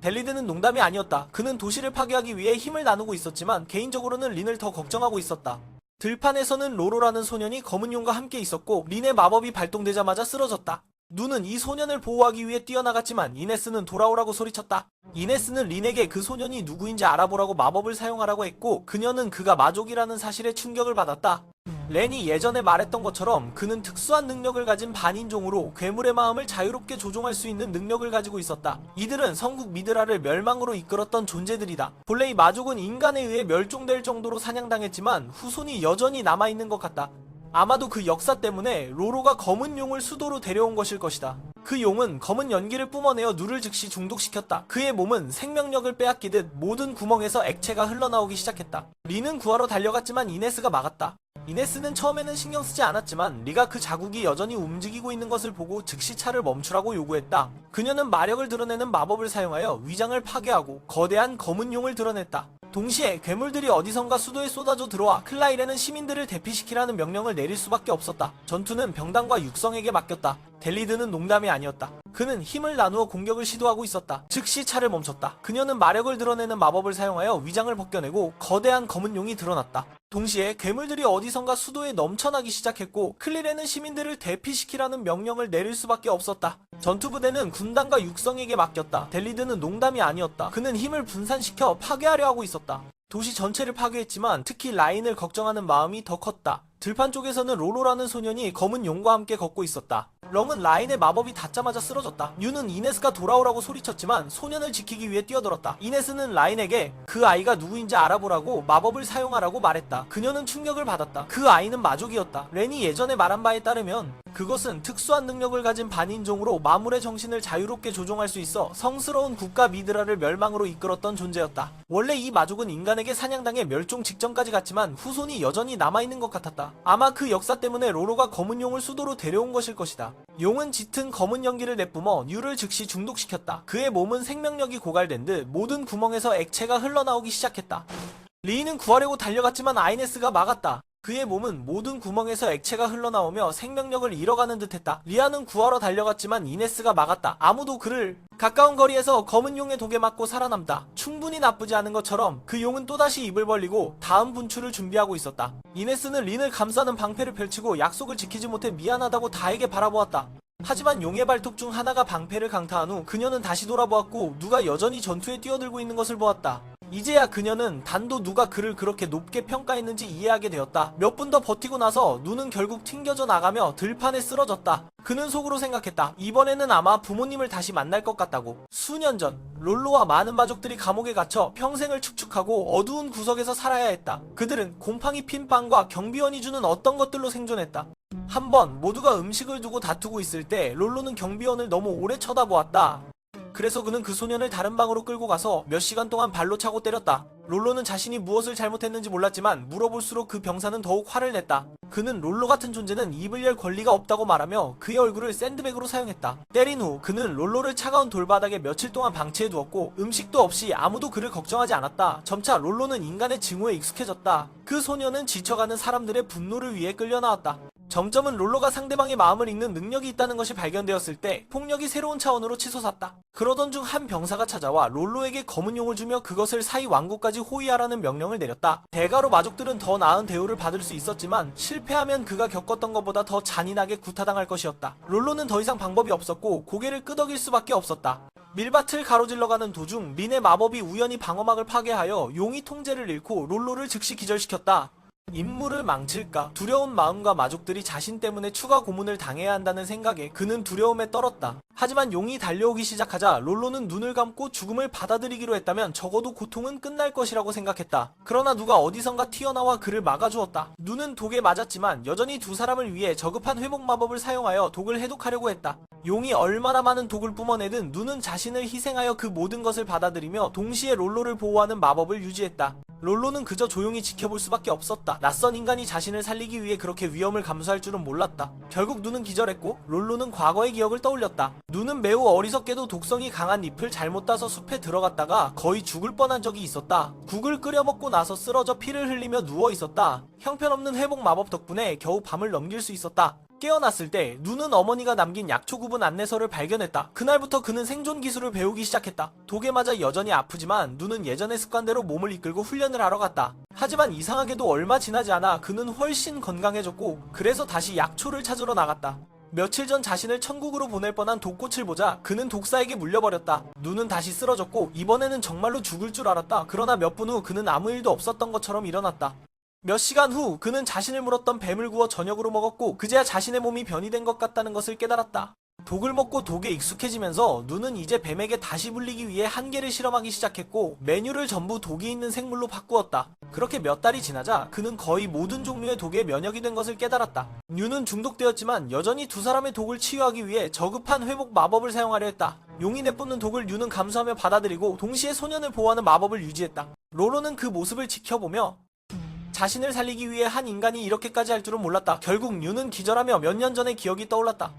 델리드는 농담이 아니었다. 그는 도시를 파괴하기 위해 힘을 나누고 있었지만 개인적으로는 린을 더 걱정하고 있었다. 들판에서는 로로라는 소년이 검은 용과 함께 있었고 린의 마법이 발동되자마자 쓰러졌다. 누는 이 소년을 보호하기 위해 뛰어나갔지만 이네스는 돌아오라고 소리쳤다. 이네스는 린에게 그 소년이 누구인지 알아보라고 마법을 사용하라고 했고 그녀는 그가 마족이라는 사실에 충격을 받았다. 렌이 예전에 말했던 것처럼 그는 특수한 능력을 가진 반인종으로 괴물의 마음을 자유롭게 조종할 수 있는 능력을 가지고 있었다. 이들은 성국 미드라를 멸망으로 이끌었던 존재들이다. 본래 이 마족은 인간에 의해 멸종될 정도로 사냥당했지만 후손이 여전히 남아있는 것 같다. 아마도 그 역사 때문에 로로가 검은 용을 수도로 데려온 것일 것이다. 그 용은 검은 연기를 뿜어내어 누를 즉시 중독시켰다. 그의 몸은 생명력을 빼앗기듯 모든 구멍에서 액체가 흘러나오기 시작했다. 리는 구하러 달려갔지만 이네스가 막았다. 이네스는 처음에는 신경 쓰지 않았지만 리가 그 자국이 여전히 움직이고 있는 것을 보고 즉시 차를 멈추라고 요구했다. 그녀는 마력을 드러내는 마법을 사용하여 위장을 파괴하고 거대한 검은 용을 드러냈다. 동시에 괴물들이 어디선가 수도에 쏟아져 들어와 클라이레는 시민들을 대피시키라는 명령을 내릴 수밖에 없었다. 전투는 병단과 육성에게 맡겼다. 델리드는 농담이 아니었다. 그는 힘을 나누어 공격을 시도하고 있었다. 즉시 차를 멈췄다. 그녀는 마력을 드러내는 마법을 사용하여 위장을 벗겨내고 거대한 검은 용이 드러났다. 동시에 괴물들이 어디선가 수도에 넘쳐나기 시작했고 클리레는 시민들을 대피시키라는 명령을 내릴 수밖에 없었다. 전투부대는 군단과 육성에게 맡겼다. 델리드는 농담이 아니었다. 그는 힘을 분산시켜 파괴하려 하고 있었다. 도시 전체를 파괴했지만 특히 라인을 걱정하는 마음이 더 컸다. 들판 쪽에서는 로로라는 소년이 검은 용과 함께 걷고 있었다. 렁은 라인의 마법이 닿자마자 쓰러졌다. 유는 이네스가 돌아오라고 소리쳤지만 소년을 지키기 위해 뛰어들었다. 이네스는 라인에게 그 아이가 누구인지 알아보라고 마법을 사용하라고 말했다. 그녀는 충격을 받았다. 그 아이는 마족이었다. 렌이 예전에 말한 바에 따르면 그것은 특수한 능력을 가진 반인종으로 마물의 정신을 자유롭게 조종할 수 있어 성스러운 국가 미드라를 멸망으로 이끌었던 존재였다. 원래 이 마족은 인간에게 사냥당해 멸종 직전까지 갔지만 후손이 여전히 남아있는 것 같았다. 아마 그 역사 때문에 로로가 검은 용을 수도로 데려온 것일 것이다. 용은 짙은 검은 연기를 내뿜어 뉴를 즉시 중독시켰다. 그의 몸은 생명력이 고갈된 듯 모든 구멍에서 액체가 흘러나오기 시작했다. 리는 구하려고 달려갔지만 아이네스가 막았다. 그의 몸은 모든 구멍에서 액체가 흘러나오며 생명력을 잃어가는 듯했다. 리아는 구하러 달려갔지만 이네스가 막았다. 아무도 그를 가까운 거리에서 검은 용의 독에 맞고 살아남다. 충분히 나쁘지 않은 것처럼 그 용은 또다시 입을 벌리고 다음 분출을 준비하고 있었다. 이네스는 린을 감싸는 방패를 펼치고 약속을 지키지 못해 미안하다고 다에게 바라보았다. 하지만 용의 발톱 중 하나가 방패를 강타한 후 그녀는 다시 돌아보았고 누가 여전히 전투에 뛰어들고 있는 것을 보았다. 이제야 그녀는 단도 누가 그를 그렇게 높게 평가했는지 이해하게 되었다. 몇 분 더 버티고 나서 누는 결국 튕겨져 나가며 들판에 쓰러졌다. 그는 속으로 생각했다. 이번에는 아마 부모님을 다시 만날 것 같다고. 수년 전 롤로와 많은 마족들이 감옥에 갇혀 평생을 축축하고 어두운 구석에서 살아야 했다. 그들은 곰팡이 핀 빵과 경비원이 주는 어떤 것들로 생존했다. 한번 모두가 음식을 두고 다투고 있을 때 롤로는 경비원을 너무 오래 쳐다보았다. 그래서 그는 그 소년을 다른 방으로 끌고 가서 몇 시간 동안 발로 차고 때렸다. 롤로는 자신이 무엇을 잘못했는지 몰랐지만 물어볼수록 그 병사는 더욱 화를 냈다. 그는 롤로 같은 존재는 입을 열 권리가 없다고 말하며 그의 얼굴을 샌드백으로 사용했다. 때린 후 그는 롤로를 차가운 돌바닥에 며칠 동안 방치해두었고 음식도 없이 아무도 그를 걱정하지 않았다. 점차 롤로는 인간의 증오에 익숙해졌다. 그 소년은 지쳐가는 사람들의 분노를 위해 끌려나왔다. 점점은 롤러가 상대방의 마음을 읽는 능력이 있다는 것이 발견되었을 때 폭력이 새로운 차원으로 치솟았다. 그러던 중 한 병사가 찾아와 롤러에게 검은 용을 주며 그것을 사이 왕국까지 호위하라는 명령을 내렸다. 대가로 마족들은 더 나은 대우를 받을 수 있었지만 실패하면 그가 겪었던 것보다 더 잔인하게 구타당할 것이었다. 롤러는 더 이상 방법이 없었고 고개를 끄덕일 수밖에 없었다. 밀밭을 가로질러가는 도중 린의 마법이 우연히 방어막을 파괴하여 용이 통제를 잃고 롤러를 즉시 기절시켰다. 임무를 망칠까 두려운 마음과 마족들이 자신 때문에 추가 고문을 당해야 한다는 생각에 그는 두려움에 떨었다. 하지만 용이 달려오기 시작하자 롤러는 눈을 감고 죽음을 받아들이기로 했다면 적어도 고통은 끝날 것이라고 생각했다. 그러나 누가 어디선가 튀어나와 그를 막아주었다. 눈은 독에 맞았지만 여전히 두 사람을 위해 저급한 회복 마법을 사용하여 독을 해독하려고 했다. 용이 얼마나 많은 독을 뿜어내든 눈은 자신을 희생하여 그 모든 것을 받아들이며 동시에 롤러를 보호하는 마법을 유지했다. 롤러는 그저 조용히 지켜볼 수밖에 없었다. 낯선 인간이 자신을 살리기 위해 그렇게 위험을 감수할 줄은 몰랐다. 결국 눈은 기절했고 롤러는 과거의 기억을 떠올렸다. 눈은 매우 어리석게도 독성이 강한 잎을 잘못 따서 숲에 들어갔다가 거의 죽을 뻔한 적이 있었다. 국을 끓여 먹고 나서 쓰러져 피를 흘리며 누워 있었다. 형편없는 회복 마법 덕분에 겨우 밤을 넘길 수 있었다. 깨어났을 때 눈은 어머니가 남긴 약초 구분 안내서를 발견했다. 그날부터 그는 생존 기술을 배우기 시작했다. 독에 맞아 여전히 아프지만 눈은 예전의 습관대로 몸을 이끌고 훈련을 하러 갔다. 하지만 이상하게도 얼마 지나지 않아 그는 훨씬 건강해졌고 그래서 다시 약초를 찾으러 나갔다. 며칠 전 자신을 천국으로 보낼 뻔한 독꽃을 보자 그는 독사에게 물려버렸다. 눈은 다시 쓰러졌고 이번에는 정말로 죽을 줄 알았다. 그러나 몇 분 후 그는 아무 일도 없었던 것처럼 일어났다. 몇 시간 후 그는 자신을 물었던 뱀을 구워 저녁으로 먹었고 그제야 자신의 몸이 변이 된 것 같다는 것을 깨달았다. 독을 먹고 독에 익숙해지면서 눈은 이제 뱀에게 다시 물리기 위해 한계를 실험하기 시작했고 메뉴를 전부 독이 있는 생물로 바꾸었다. 그렇게 몇 달이 지나자 그는 거의 모든 종류의 독에 면역이 된 것을 깨달았다. 뉴는 중독되었지만 여전히 두 사람의 독을 치유하기 위해 저급한 회복 마법을 사용하려 했다. 용이 내뿜는 독을 뉴는 감수하며 받아들이고 동시에 소년을 보호하는 마법을 유지했다. 롤러는 그 모습을 지켜보며 자신을 살리기 위해 한 인간이 이렇게까지 할 줄은 몰랐다. 결국 뉴는 기절하며 몇 년 전의 기억이 떠올랐다.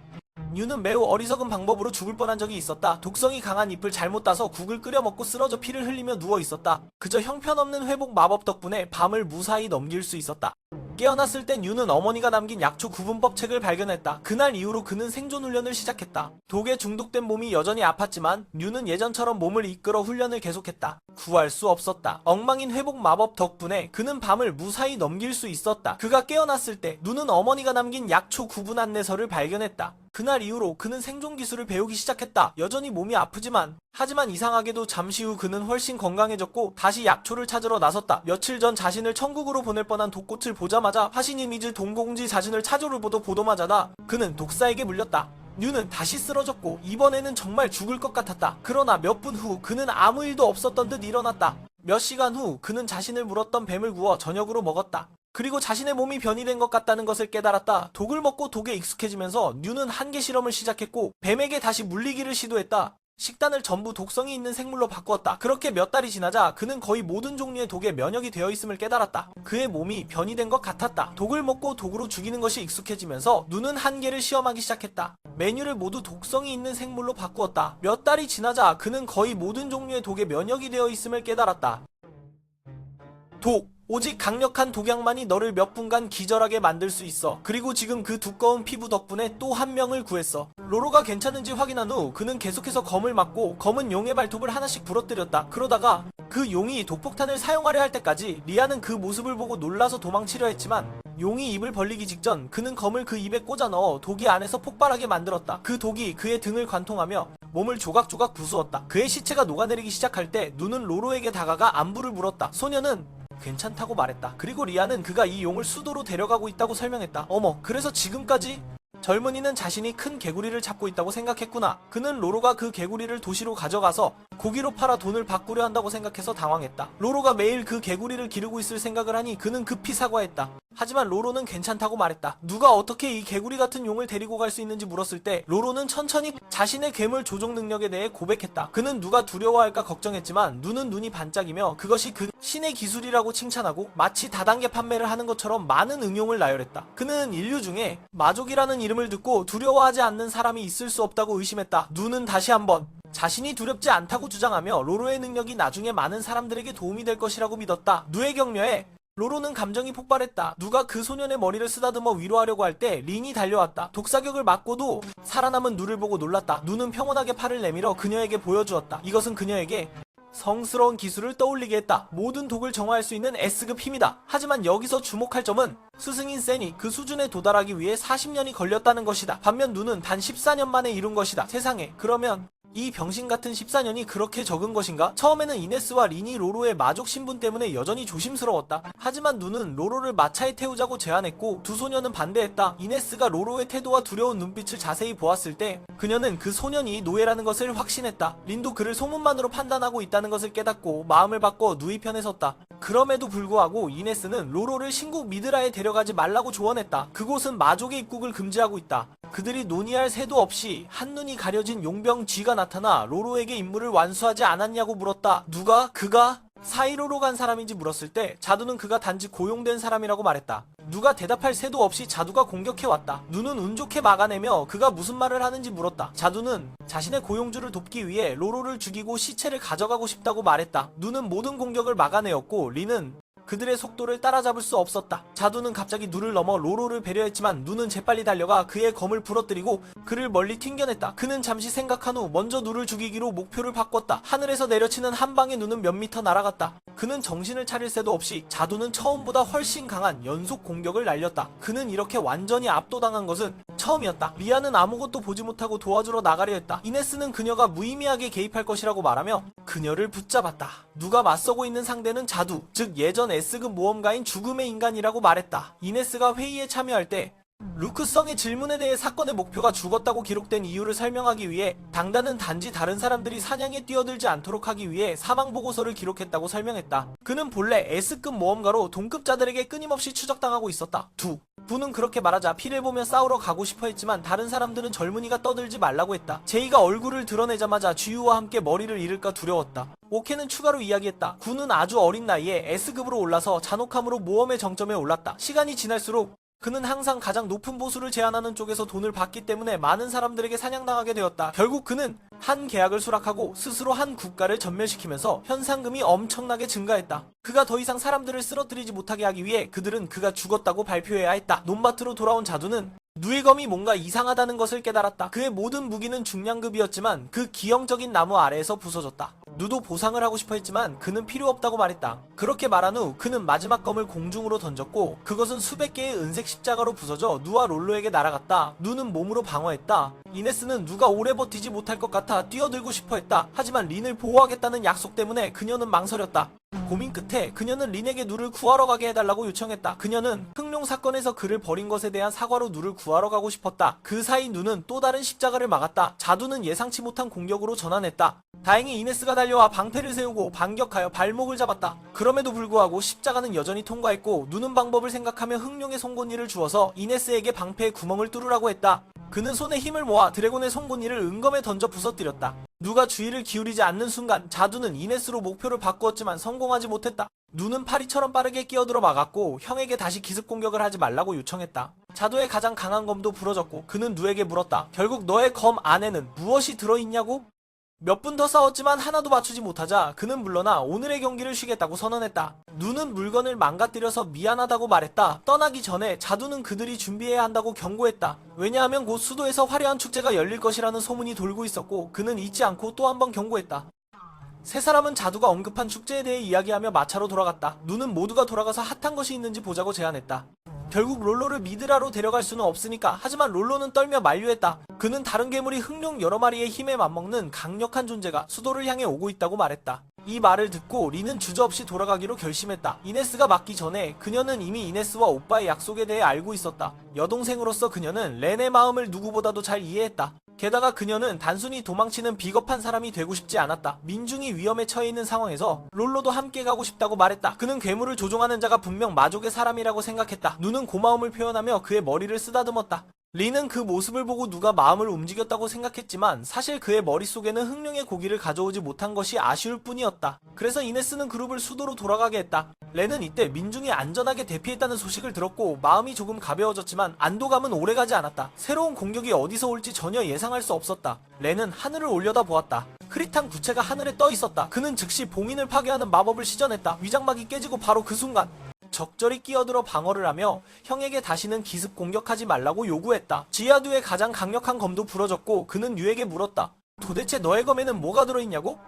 뉴는 매우 어리석은 방법으로 죽을 뻔한 적이 있었다. 독성이 강한 잎을 잘못 따서 국을 끓여 먹고 쓰러져 피를 흘리며 누워 있었다. 그저 형편없는 회복 마법 덕분에 밤을 무사히 넘길 수 있었다. 깨어났을 때 뉴는 어머니가 남긴 약초 구분법 책을 발견했다. 그날 이후로 그는 생존 훈련을 시작했다. 독에 중독된 몸이 여전히 아팠지만 뉴는 예전처럼 몸을 이끌어 훈련을 계속했다. 구할 수 없었다. 엉망인 회복 마법 덕분에 그는 밤을 무사히 넘길 수 있었다. 그가 깨어났을 때 눈은 어머니가 남긴 약초 구분 안내서를 발견했다. 그날 이후로 그는 생존 기술을 배우기 시작했다. 여전히 몸이 아프지만 하지만 이상하게도 잠시 후 그는 훨씬 건강해졌고 다시 약초를 찾으러 나섰다. 며칠 전 자신을 천국으로 보낼 뻔한 독꽃을 보자마자 화신이 미즈 동공지 자신을 찾으러 보도마자다 그는 독사에게 물렸다. 뉴는 다시 쓰러졌고 이번에는 정말 죽을 것 같았다. 그러나 몇 분 후 그는 아무 일도 없었던 듯 일어났다. 몇 시간 후 그는 자신을 물었던 뱀을 구워 저녁으로 먹었다. 그리고 자신의 몸이 변이된 것 같다는 것을 깨달았다. 독을 먹고 독에 익숙해지면서 뉴는 한계 실험을 시작했고 뱀에게 다시 물리기를 시도했다. 식단을 전부 독성이 있는 생물로 바꾸었다. 그렇게 몇 달이 지나자 그는 거의 모든 종류의 독에 면역이 되어 있음을 깨달았다. 그의 몸이 변이된 것 같았다. 독을 먹고 독으로 죽이는 것이 익숙해지면서 눈은 한계를 시험하기 시작했다. 메뉴를 모두 독성이 있는 생물로 바꾸었다. 몇 달이 지나자 그는 거의 모든 종류의 독에 면역이 되어 있음을 깨달았다. 독! 오직 강력한 독약만이 너를 몇 분간 기절하게 만들 수 있어. 그리고 지금 그 두꺼운 피부 덕분에 또 한 명을 구했어. 로로가 괜찮은지 확인한 후 그는 계속해서 검을 맞고 검은 용의 발톱을 하나씩 부러뜨렸다. 그러다가 그 용이 독폭탄을 사용하려 할 때까지 리아는 그 모습을 보고 놀라서 도망치려 했지만 용이 입을 벌리기 직전 그는 검을 그 입에 꽂아 넣어 독이 안에서 폭발하게 만들었다. 그 독이 그의 등을 관통하며 몸을 조각조각 부수었다. 그의 시체가 녹아내리기 시작할 때 눈은 로로에게 다가가 안부를 물었다. 소녀는 괜찮다고 말했다. 그리고 리아는 그가 이 용을 수도로 데려가고 있다고 설명했다. 어머, 그래서 지금까지? 젊은이는 자신이 큰 개구리를 잡고 있다고 생각했구나. 그는 로로가 그 개구리를 도시로 가져가서 고기로 팔아 돈을 바꾸려 한다고 생각해서 당황했다. 로로가 매일 그 개구리를 기르고 있을 생각을 하니 그는 급히 사과했다. 하지만 로로는 괜찮다고 말했다. 누가 어떻게 이 개구리 같은 용을 데리고 갈 수 있는지 물었을 때 로로는 천천히 자신의 괴물 조종 능력에 대해 고백했다. 그는 누가 두려워할까 걱정했지만 눈이 반짝이며 그것이 그 신의 기술이라고 칭찬하고 마치 다단계 판매를 하는 것처럼 많은 응용을 나열했다. 그는 인류 중에 마족이라는 이름을 듣고 두려워하지 않는 사람이 있을 수 없다고 의심했다. 눈은 다시 한번 자신이 두렵지 않다고 주장하며 로로의 능력이 나중에 많은 사람들에게 도움이 될 것이라고 믿었다. 누의 격려에 로로는 감정이 폭발했다. 누가 그 소년의 머리를 쓰다듬어 위로하려고 할 때 린이 달려왔다. 독사격을 맞고도 살아남은 누를 보고 놀랐다. 누는 평온하게 팔을 내밀어 그녀에게 보여주었다. 이것은 그녀에게 성스러운 기술을 떠올리게 했다. 모든 독을 정화할 수 있는 S급 힘이다. 하지만 여기서 주목할 점은 스승인 센이 그 수준에 도달하기 위해 40년이 걸렸다는 것이다. 반면 누는 단 14년 만에 이룬 것이다. 세상에, 그러면 이 병신 같은 14년이 그렇게 적은 것인가? 처음에는 이네스와 린이 로로의 마족 신분 때문에 여전히 조심스러웠다. 하지만 누는 로로를 마차에 태우자고 제안했고 두 소년은 반대했다. 이네스가 로로의 태도와 두려운 눈빛을 자세히 보았을 때 그녀는 그 소년이 노예라는 것을 확신했다. 린도 그를 소문만으로 판단하고 있다는 것을 깨닫고 마음을 바꿔 누이 편에 섰다. 그럼에도 불구하고 이네스는 로로를 신국 미드라에 데려가지 말라고 조언했다. 그곳은 마족의 입국을 금지하고 있다. 그들이 논의할 새도 없이 한눈이 가려진 용병 쥐가 나타나 로로에게 임무를 완수하지 않았냐고 물었다. 누가? 그가? 사이로로 간 사람인지 물었을 때 자두는 그가 단지 고용된 사람이라고 말했다. 누가 대답할 새도 없이 자두가 공격해왔다. 누는 운 좋게 막아내며 그가 무슨 말을 하는지 물었다. 자두는 자신의 고용주를 돕기 위해 로로를 죽이고 시체를 가져가고 싶다고 말했다. 누는 모든 공격을 막아내었고 린은 그들의 속도를 따라잡을 수 없었다. 자두는 갑자기 누를 넘어 로로를 배려했지만 누는 재빨리 달려가 그의 검을 부러뜨리고 그를 멀리 튕겨냈다. 그는 잠시 생각한 후 먼저 누를 죽이기로 목표를 바꿨다. 하늘에서 내려치는 한 방에 누는 몇 미터 날아갔다. 그는 정신을 차릴 새도 없이 자두는 처음보다 훨씬 강한 연속 공격을 날렸다. 그는 이렇게 완전히 압도당한 것은 처음이었다. 리아는 아무것도 보지 못하고 도와주러 나가려 했다. 이네스는 그녀가 무의미하게 개입할 것이라고 말하며 그녀를 붙잡았다. 누가 맞서고 있는 상대는 자두, 즉 예전 S급 모험가인 죽음의 인간이라고 말했다. 이네스가 회의에 참여할 때 루크성의 질문에 대해 사건의 목표가 죽었다고 기록된 이유를 설명하기 위해 당단은 단지 다른 사람들이 사냥에 뛰어들지 않도록 하기 위해 사망보고서를 기록했다고 설명했다. 그는 본래 S급 모험가로 동급자들에게 끊임없이 추적당하고 있었다. 부는 그렇게 말하자 피를 보며 싸우러 가고 싶어 했지만 다른 사람들은 젊은이가 떠들지 말라고 했다. 제이가 얼굴을 드러내자마자 쥐유와 함께 머리를 잃을까 두려웠다. 오케는 추가로 이야기했다. 구는 아주 어린 나이에 S급으로 올라서 잔혹함으로 모험의 정점에 올랐다. 시간이 지날수록 그는 항상 가장 높은 보수를 제안하는 쪽에서 돈을 받기 때문에 많은 사람들에게 사냥당하게 되었다. 결국 그는 한 계약을 수락하고 스스로 한 국가를 전멸시키면서 현상금이 엄청나게 증가했다. 그가 더 이상 사람들을 쓰러뜨리지 못하게 하기 위해 그들은 그가 죽었다고 발표해야 했다. 논밭으로 돌아온 자두는 누의 검이 뭔가 이상하다는 것을 깨달았다. 그의 모든 무기는 중량급이었지만 그 기형적인 나무 아래에서 부서졌다. 누도 보상을 하고 싶어 했지만 그는 필요 없다고 말했다. 그렇게 말한 후 그는 마지막 검을 공중으로 던졌고 그것은 수백 개의 은색 십자가로 부서져 누와 롤로에게 날아갔다. 누는 몸으로 방어했다. 이네스는 누가 오래 버티지 못할 것 같아 뛰어들고 싶어 했다. 하지만 린을 보호하겠다는 약속 때문에 그녀는 망설였다. 고민 끝에 그녀는 린에게 누를 구하러 가게 해달라고 요청했다. 그녀는 흑룡 사건에서 그를 버린 것에 대한 사과로 누를 구하러 가고 싶었다. 그 사이 누는 또 다른 십자가를 막았다. 자두는 예상치 못한 공격으로 전환했다. 다행히 이네스가 달려와 방패를 세우고 반격하여 발목을 잡았다. 그럼에도 불구하고 십자가는 여전히 통과했고 누는 방법을 생각하며 흑룡의 송곳니를 주어서 이네스에게 방패의 구멍을 뚫으라고 했다. 그는 손에 힘을 모아 드래곤의 송곳니를 은검에 던져 부서뜨렸다. 누가 주의를 기울이지 않는 순간 자두는 이네스로 목표를 바꾸었지만 성공하지 못했다. 누는 파리처럼 빠르게 끼어들어 막았고 형에게 다시 기습 공격을 하지 말라고 요청했다. 자두의 가장 강한 검도 부러졌고 그는 누에게 물었다. 결국 너의 검 안에는 무엇이 들어있냐고? 몇 분 더 싸웠지만 하나도 맞추지 못하자 그는 물러나 오늘의 경기를 쉬겠다고 선언했다. 누는 물건을 망가뜨려서 미안하다고 말했다. 떠나기 전에 자두는 그들이 준비해야 한다고 경고했다. 왜냐하면 곧 수도에서 화려한 축제가 열릴 것이라는 소문이 돌고 있었고 그는 잊지 않고 또 한 번 경고했다. 세 사람은 자두가 언급한 축제에 대해 이야기하며 마차로 돌아갔다. 누는 모두가 돌아가서 핫한 것이 있는지 보자고 제안했다. 결국 롤로를 미드라로 데려갈 수는 없으니까. 하지만 롤로는 떨며 만류했다. 그는 다른 괴물이 흑룡 여러 마리의 힘에 맞먹는 강력한 존재가 수도를 향해 오고 있다고 말했다. 이 말을 듣고 린은 주저없이 돌아가기로 결심했다. 이네스가 맞기 전에 그녀는 이미 이네스와 오빠의 약속에 대해 알고 있었다. 여동생으로서 그녀는 렌의 마음을 누구보다도 잘 이해했다. 게다가 그녀는 단순히 도망치는 비겁한 사람이 되고 싶지 않았다. 민중이 위험에 처해 있는 상황에서 롤로도 함께 가고 싶다고 말했다. 그는 괴물을 조종하는 자가 분명 마족의 사람이라고 생각했다. 누는 고마움을 표현하며 그의 머리를 쓰다듬었다. 린은 그 모습을 보고 누가 마음을 움직였다고 생각했지만 사실 그의 머릿속에는 흑룡의 고기를 가져오지 못한 것이 아쉬울 뿐이었다. 그래서 이네스는 그룹을 수도로 돌아가게 했다. 렌은 이때 민중이 안전하게 대피했다는 소식을 들었고 마음이 조금 가벼워졌지만 안도감은 오래가지 않았다. 새로운 공격이 어디서 올지 전혀 예상할 수 없었다. 렌은 하늘을 올려다보았다. 흐릿한 구체가 하늘에 떠 있었다. 그는 즉시 봉인을 파괴하는 마법을 시전했다. 위장막이 깨지고 바로 그 순간 적절히 끼어들어 방어를 하며 형에게 다시는 기습 공격하지 말라고 요구했다. 지아두의 가장 강력한 검도 부러졌고 그는 류에게 물었다. 도대체 너의 검에는 뭐가 들어있냐고?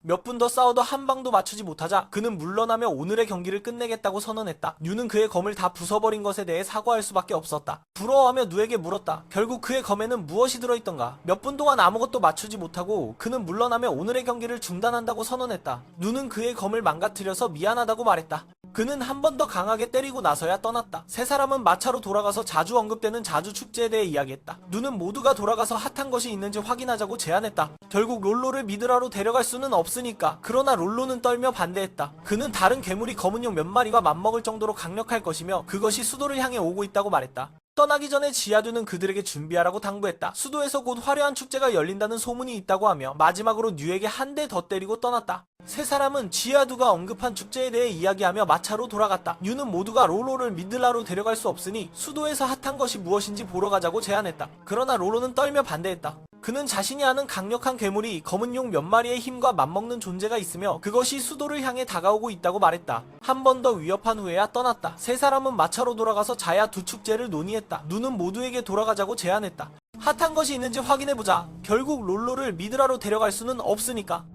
몇 분 더 싸워도 한 방도 맞추지 못하자 그는 물러나며 오늘의 경기를 끝내겠다고 선언했다. 류는 그의 검을 다 부숴버린 것에 대해 사과할 수밖에 없었다. 부러워하며 누에게 물었다. 결국 그의 검에는 무엇이 들어있던가? 몇 분 동안 아무것도 맞추지 못하고 그는 물러나며 오늘의 경기를 중단한다고 선언했다. 누는 그의 검을 망가뜨려서 미안하다고 말했다. 그는 한 번 더 강하게 때리고 나서야 떠났다. 세 사람은 마차로 돌아가서 자주 언급되는 자주 축제에 대해 이야기했다. 누는 모두가 돌아가서 핫한 것이 있는지 확인하자고 제안했다. 결국 롤로를 미드라로 데려갈 수는 없으니까. 그러나 롤로는 떨며 반대했다. 그는 다른 괴물이 검은 용 몇 마리와 맞먹을 정도로 강력할 것이며 그것이 수도를 향해 오고 있다고 말했다. 떠나기 전에 지아두는 그들에게 준비하라고 당부했다. 수도에서 곧 화려한 축제가 열린다는 소문이 있다고 하며 마지막으로 뉴에게 한 대 더 때리고 떠났다. 세 사람은 지아두가 언급한 축제에 대해 이야기하며 마차로 돌아갔다. 뉴는 모두가 롤로를 미들라로 데려갈 수 없으니 수도에서 핫한 것이 무엇인지 보러 가자고 제안했다. 그러나 롤로는 떨며 반대했다. 그는 자신이 아는 강력한 괴물이 검은 용 몇 마리의 힘과 맞먹는 존재가 있으며 그것이 수도를 향해 다가오고 있다고 말했다. 한 번 더 위협한 후에야 떠났다. 세 사람은 마차로 돌아가서 자야 두 축제를 논의했다. 누는 모두에게 돌아가자고 제안했다. 핫한 것이 있는지 확인해보자. 결국 롤로를 미드라로 데려갈 수는 없으니까.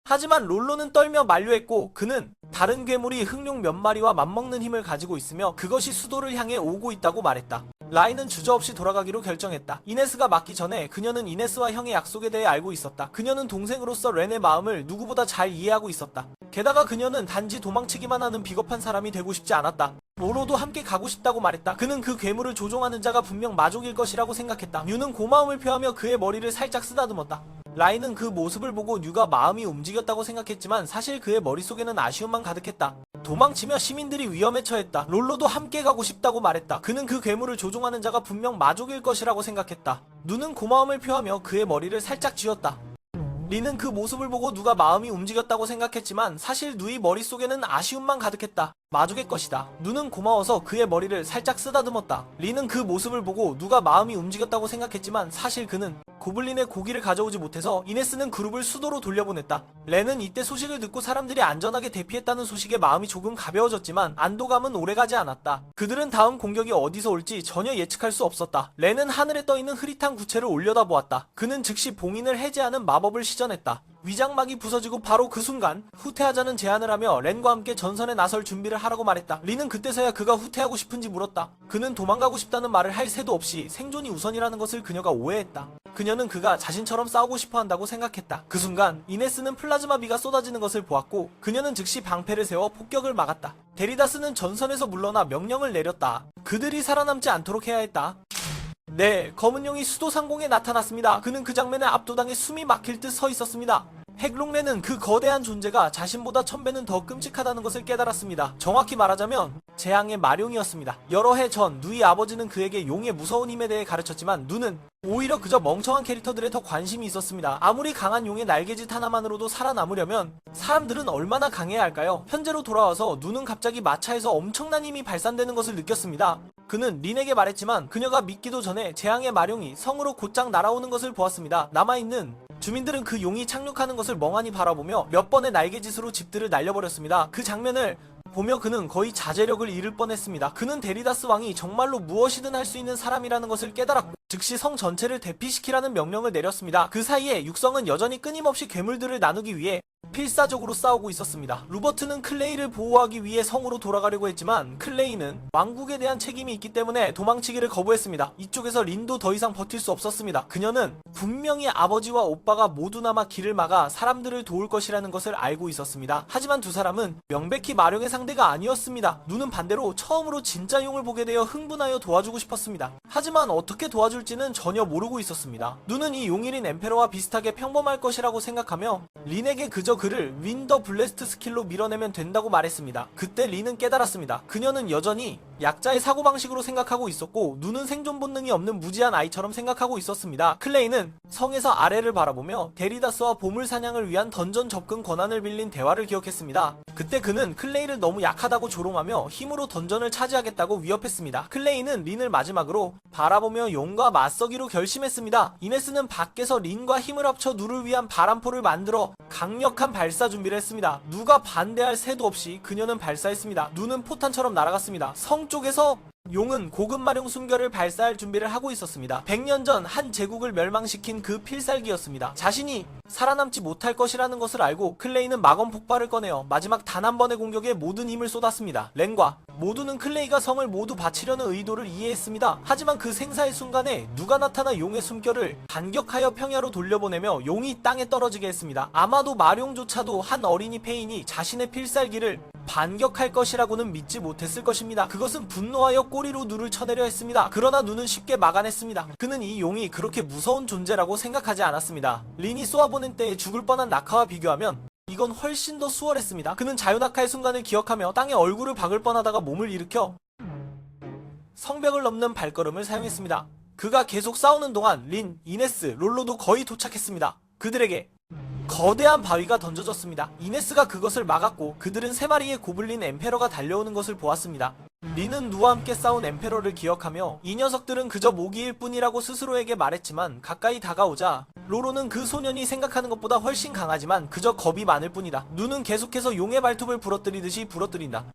하지만 롤로는 떨며 만류했고 그는 다른 괴물이 흑룡 몇 마리와 맞먹는 힘을 가지고 있으며 그것이 수도를 향해 오고 있다고 말했다. 라인은 주저없이 돌아가기로 결정했다. 이네스가 맞기 전에 그녀는 이네스와 형의 약속에 대해 알고 있었다. 그녀는 동생으로서 렌의 마음을 누구보다 잘 이해하고 있었다. 게다가 그녀는 단지 도망치기만 하는 비겁한 사람이 되고 싶지 않았다. 로로도 함께 가고 싶다고 말했다. 그는 그 괴물을 조종하는 자가 분명 마족일 것이라고 생각했다. 뉴는 고마움을 표하며 그의 머리를 살짝 쓰다듬었다. 라인은 그 모습을 보고 뉴가 마음이 움직였다고 생각했지만 사실 그의 머릿속에는 아쉬움만 가득했다. 도망치며 시민들이 위험에 처했다. 롤로도 함께 가고 싶다고 말했다. 그는 그 괴물을 조종하는 자가 분명 마족일 것이라고 생각했다. 누는 고마움을 표하며 그의 머리를 살짝 쥐었다. 리는 그 모습을 보고 누가 마음이 움직였다고 생각했지만 사실 누의 머릿속에는 아쉬움만 가득했다. 마족의 것이다. 누는 고마워서 그의 머리를 살짝 쓰다듬었다. 리는 그 모습을 보고 누가 마음이 움직였다고 생각했지만 사실 그는 고블린의 고기를 가져오지 못해서 이네스는 그룹을 수도로 돌려보냈다. 렌은 이때 소식을 듣고 사람들이 안전하게 대피했다는 소식에 마음이 조금 가벼워졌지만 안도감은 오래가지 않았다. 그들은 다음 공격이 어디서 올지 전혀 예측할 수 없었다. 렌은 하늘에 떠있는 흐릿한 구체를 올려다보았다. 그는 즉시 봉인을 해제하는 마법을 시전했다. 위장막이 부서지고 바로 그 순간 후퇴하자는 제안을 하며 렌과 함께 전선에 나설 준비를 하라고 말했다. 리는 그때서야 그가 후퇴하고 싶은지 물었다. 그는 도망가고 싶다는 말을 할 새도 없이 생존이 우선이라는 것을 그녀가 오해했다. 그녀는 그가 자신처럼 싸우고 싶어 한다고 생각했다. 그 순간 이네스는 플라즈마 비가 쏟아지는 것을 보았고 그녀는 즉시 방패를 세워 폭격을 막았다. 데리다스는 전선에서 물러나 명령을 내렸다. 그들이 살아남지 않도록 해야 했다. 네, 검은 용이 수도 상공에 나타났습니다. 그는 그 장면에 압도당해 숨이 막힐 듯 서 있었습니다. 핵롱레는 그 거대한 존재가 자신보다 1000배는 더 끔찍하다는 것을 깨달았습니다. 정확히 말하자면 재앙의 마룡이었습니다. 여러 해 전 누이 아버지는 그에게 용의 무서운 힘에 대해 가르쳤지만 누는 오히려 그저 멍청한 캐릭터들에 더 관심이 있었습니다. 아무리 강한 용의 날개짓 하나만으로도 살아남으려면 사람들은 얼마나 강해야 할까요? 현재로 돌아와서 누는 갑자기 마차에서 엄청난 힘이 발산되는 것을 느꼈습니다. 그는 린에게 말했지만 그녀가 믿기도 전에 재앙의 마룡이 성으로 곧장 날아오는 것을 보았습니다. 남아있는 주민들은 그 용이 착륙하는 것을 멍하니 바라보며 몇 번의 날개짓으로 집들을 날려버렸습니다. 그 장면을 보며 그는 거의 자제력을 잃을 뻔했습니다. 그는 데리다스 왕이 정말로 무엇이든 할 수 있는 사람이라는 것을 깨달았고 즉시 성 전체를 대피시키라는 명령을 내렸습니다. 그 사이에 육성은 여전히 끊임없이 괴물들을 나누기 위해 필사적으로 싸우고 있었습니다. 루버트는 클레이를 보호하기 위해 성으로 돌아가려고 했지만 클레이는 왕국에 대한 책임이 있기 때문에 도망치기를 거부했습니다. 이쪽에서 린도 더 이상 버틸 수 없었습니다. 그녀는 분명히 아버지와 오빠가 모두나마 길을 막아 사람들을 도울 것이라는 것을 알고 있었습니다. 하지만 두 사람은 명백히 마룡의 상대가 아니었습니다. 누는 반대로 처음으로 진짜 용을 보게 되어 흥분하여 도와주고 싶었습니다. 하지만 어떻게 도와줄지는 전혀 모르고 있었습니다. 누는 이 용일인 엠페러와 비슷하게 평범할 것이라고 생각하며 린에게 그저 그를 윈더 블래스트 스킬로 밀어내면 된다고 말했습니다. 그때 린은 깨달았습니다. 그녀는 여전히 약자의 사고방식으로 생각하고 있었고 눈은 생존 본능이 없는 무지한 아이처럼 생각하고 있었습니다. 클레이는 성에서 아래를 바라보며 데리다스와 보물 사냥을 위한 던전 접근 권한을 빌린 대화를 기억했습니다. 그때 그는 클레이를 너무 약하다고 조롱하며 힘으로 던전을 차지하겠다고 위협했습니다. 클레이는 린을 마지막으로 바라보며 용과 맞서기로 결심했습니다. 이네스는 밖에서 린과 힘을 합쳐 누를 위한 바람포를 만들어 강력한 발사 준비를 했습니다. 누가 반대할 새도 없이 그녀는 발사했습니다. 눈은 포탄처럼 날아갔습니다. 성 쪽에서 용은 고급마룡 숨결을 발사할 준비를 하고 있었습니다. 100년 전 한 제국을 멸망시킨 그 필살기였습니다. 자신이 살아남지 못할 것이라는 것을 알고 클레이는 마검 폭발을 꺼내어 마지막 단 한 번의 공격에 모든 힘을 쏟았습니다. 렌과 모두는 클레이가 성을 모두 바치려는 의도를 이해했습니다. 하지만 그 생사의 순간에 누가 나타나 용의 숨결을 반격하여 평야로 돌려보내며 용이 땅에 떨어지게 했습니다. 아마도 마룡조차도 한 어린이 페인이 자신의 필살기를 반격할 것이라고는 믿지 못했을 것입니다. 그것은 분노하여 꼬리로 눈을 쳐내려 했습니다. 그러나 눈은 쉽게 막아냈습니다. 그는 이 용이 그렇게 무서운 존재라고 생각하지 않았습니다. 린이 쏘아보낸 때에 죽을 뻔한 낙하와 비교하면 이건 훨씬 더 수월했습니다. 그는 자유낙하의 순간을 기억하며 땅에 얼굴을 박을 뻔하다가 몸을 일으켜 성벽을 넘는 발걸음을 사용했습니다. 그가 계속 싸우는 동안 린, 이네스, 롤로도 거의 도착했습니다. 그들에게 거대한 바위가 던져졌습니다. 이네스가 그것을 막았고 그들은 3마리의 고블린 엠페러가 달려오는 것을 보았습니다. 린은 누와 함께 싸운 엠페러를 기억하며 이 녀석들은 그저 모기일 뿐이라고 스스로에게 말했지만 가까이 다가오자 로로는 그 소년이 생각하는 것보다 훨씬 강하지만 그저 겁이 많을 뿐이다. 눈은 계속해서 용의 발톱을 부러뜨리듯이 부러뜨린다.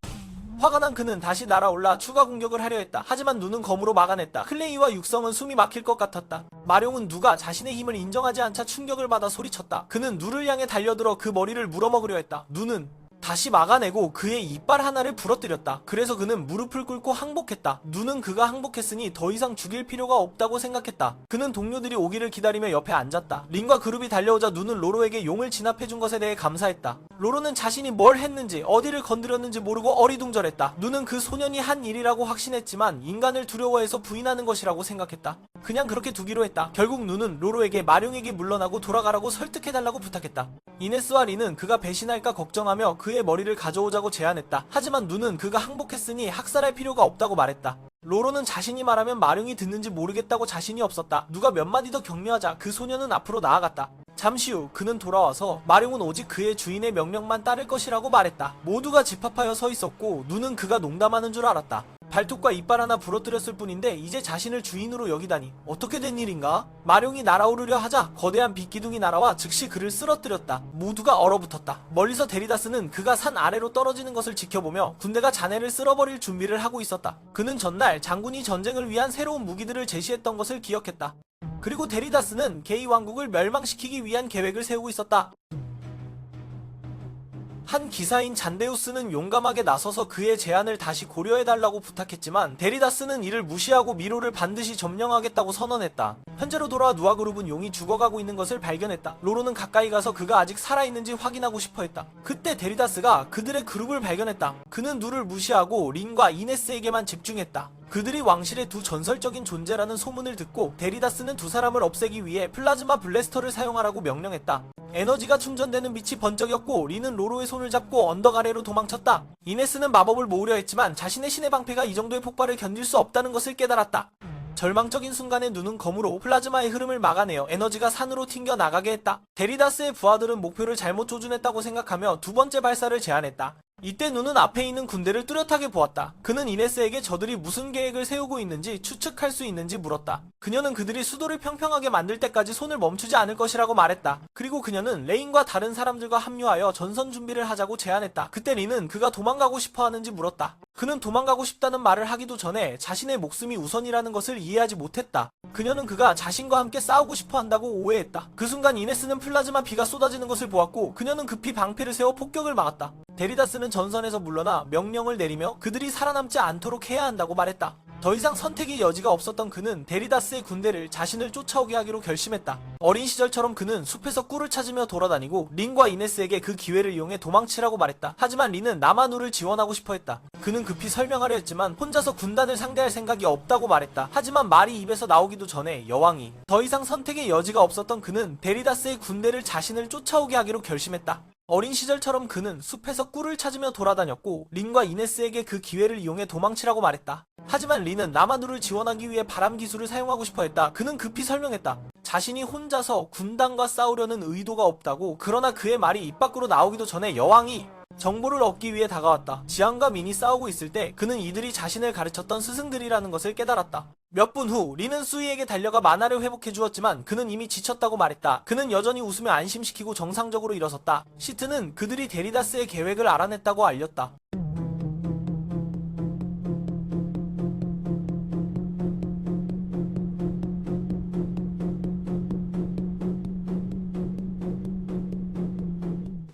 화가 난 그는 다시 날아올라 추가 공격을 하려 했다. 하지만 눈은 검으로 막아냈다. 클레이와 육성은 숨이 막힐 것 같았다. 마룡은 누가 자신의 힘을 인정하지 않자 충격을 받아 소리쳤다. 그는 누를 향해 달려들어 그 머리를 물어먹으려 했다. 눈은 다시 막아내고 그의 이빨 하나를 부러뜨렸다. 그래서 그는 무릎을 꿇고 항복했다. 눈은 그가 항복했으니 더 이상 죽일 필요가 없다고 생각했다. 그는 동료들이 오기를 기다리며 옆에 앉았다. 린과 그룹이 달려오자 눈은 로로에게 용을 진압해준 것에 대해 감사했다. 로로는 자신이 뭘 했는지 어디를 건드렸는지 모르고 어리둥절했다. 눈은 그 소년이 한 일이라고 확신했지만 인간을 두려워해서 부인하는 것이라고 생각했다. 그냥 그렇게 두기로 했다. 결국 눈은 로로에게 마룡에게 물러나고 돌아가라고 설득해달라고 부탁했다. 이네스와 린은 그가 배신할까 걱정하며 그의 머리를 가져오자고 제안했다. 하지만 눈은 그가 항복했으니 학살할 필요가 없다고 말했다. 로로는 자신이 말하면 마룡이 듣는지 모르겠다고 자신이 없었다. 누가 몇 마디 더 격려하자 그 소년은 앞으로 나아갔다. 잠시 후 그는 돌아와서 마룡은 오직 그의 주인의 명령만 따를 것이라고 말했다. 모두가 집합하여 서 있었고 눈은 그가 농담하는 줄 알았다. 발톱과 이빨 하나 부러뜨렸을 뿐인데 이제 자신을 주인으로 여기다니 어떻게 된 일인가? 마룡이 날아오르려 하자 거대한 빛기둥이 날아와 즉시 그를 쓰러뜨렸다. 모두가 얼어붙었다. 멀리서 데리다스는 그가 산 아래로 떨어지는 것을 지켜보며 군대가 자네를 쓸어버릴 준비를 하고 있었다. 그는 전날 장군이 전쟁을 위한 새로운 무기들을 제시했던 것을 기억했다. 그리고 데리다스는 게이 왕국을 멸망시키기 위한 계획을 세우고 있었다. 한 기사인 잔데우스는 용감하게 나서서 그의 제안을 다시 고려해달라고 부탁했지만 데리다스는 이를 무시하고 미로를 반드시 점령하겠다고 선언했다. 현재로 돌아와 누아그룹은 용이 죽어가고 있는 것을 발견했다. 로로는 가까이 가서 그가 아직 살아있는지 확인하고 싶어했다. 그때 데리다스가 그들의 그룹을 발견했다. 그는 누를 무시하고 린과 이네스에게만 집중했다. 그들이 왕실의 두 전설적인 존재라는 소문을 듣고 데리다스는 두 사람을 없애기 위해 플라즈마 블래스터를 사용하라고 명령했다. 에너지가 충전되는 빛이 번쩍였고 린은 로로의 손을 잡고 언덕 아래로 도망쳤다. 이네스는 마법을 모으려 했지만 자신의 신의 방패가 이 정도의 폭발을 견딜 수 없다는 것을 깨달았다. 절망적인 순간에 눈은 검으로 플라즈마의 흐름을 막아내어 에너지가 산으로 튕겨 나가게 했다. 데리다스의 부하들은 목표를 잘못 조준했다고 생각하며 두 번째 발사를 제안했다. 이때 눈은 앞에 있는 군대를 뚜렷하게 보았다. 그는 이네스에게 저들이 무슨 계획을 세우고 있는지 추측할 수 있는지 물었다. 그녀는 그들이 수도를 평평하게 만들 때까지 손을 멈추지 않을 것이라고 말했다. 그리고 그녀는 레인과 다른 사람들과 합류하여 전선 준비를 하자고 제안했다. 그때 린은 그가 도망가고 싶어 하는지 물었다. 그는 도망가고 싶다는 말을 하기도 전에 자신의 목숨이 우선이라는 것을 이해하지 못했다. 그녀는 그가 자신과 함께 싸우고 싶어 한다고 오해했다. 그 순간 이네스는 플라즈마 비가 쏟아지는 것을 보았고 그녀는 급히 방패를 세워 폭격을 막았다. 데리다스는 전선에서 물러나 명령을 내리며 그들이 살아남지 않도록 해야 한다고 말했다. 더 이상 선택의 여지가 없었던 그는 데리다스의 군대를 자신을 쫓아오게 하기로 결심했다. 어린 시절처럼 그는 숲에서 꿀을 찾으며 돌아다니고 린과 이네스에게 그 기회를 이용해 도망치라고 말했다. 하지만 린은 나마누를 지원하고 싶어 했다. 그는 급히 설명하려 했지만 혼자서 군단을 상대할 생각이 없다고 말했다. 하지만 말이 입에서 나오기도 전에 여왕이 더 이상 선택의 여지가 없었던 그는 데리다스의 군대를 자신을 쫓아오게 하기로 결심했다. 어린 시절처럼 그는 숲에서 꿀을 찾으며 돌아다녔고 린과 이네스에게 그 기회를 이용해 도망치라고 말했다. 하지만 린은 나마누를 지원하기 위해 바람 기술을 사용하고 싶어 했다. 그는 급히 설명했다. 자신이 혼자서 군단과 싸우려는 의도가 없다고. 그러나 그의 말이 입 밖으로 나오기도 전에 여왕이 정보를 얻기 위해 다가왔다. 지안과 민이 싸우고 있을 때 그는 이들이 자신을 가르쳤던 스승들이라는 것을 깨달았다. 몇 분 후 린은 수이에게 달려가 만화를 회복해 주었지만 그는 이미 지쳤다고 말했다. 그는 여전히 웃으며 안심시키고 정상적으로 일어섰다. 시트는 그들이 데리다스의 계획을 알아냈다고 알렸다.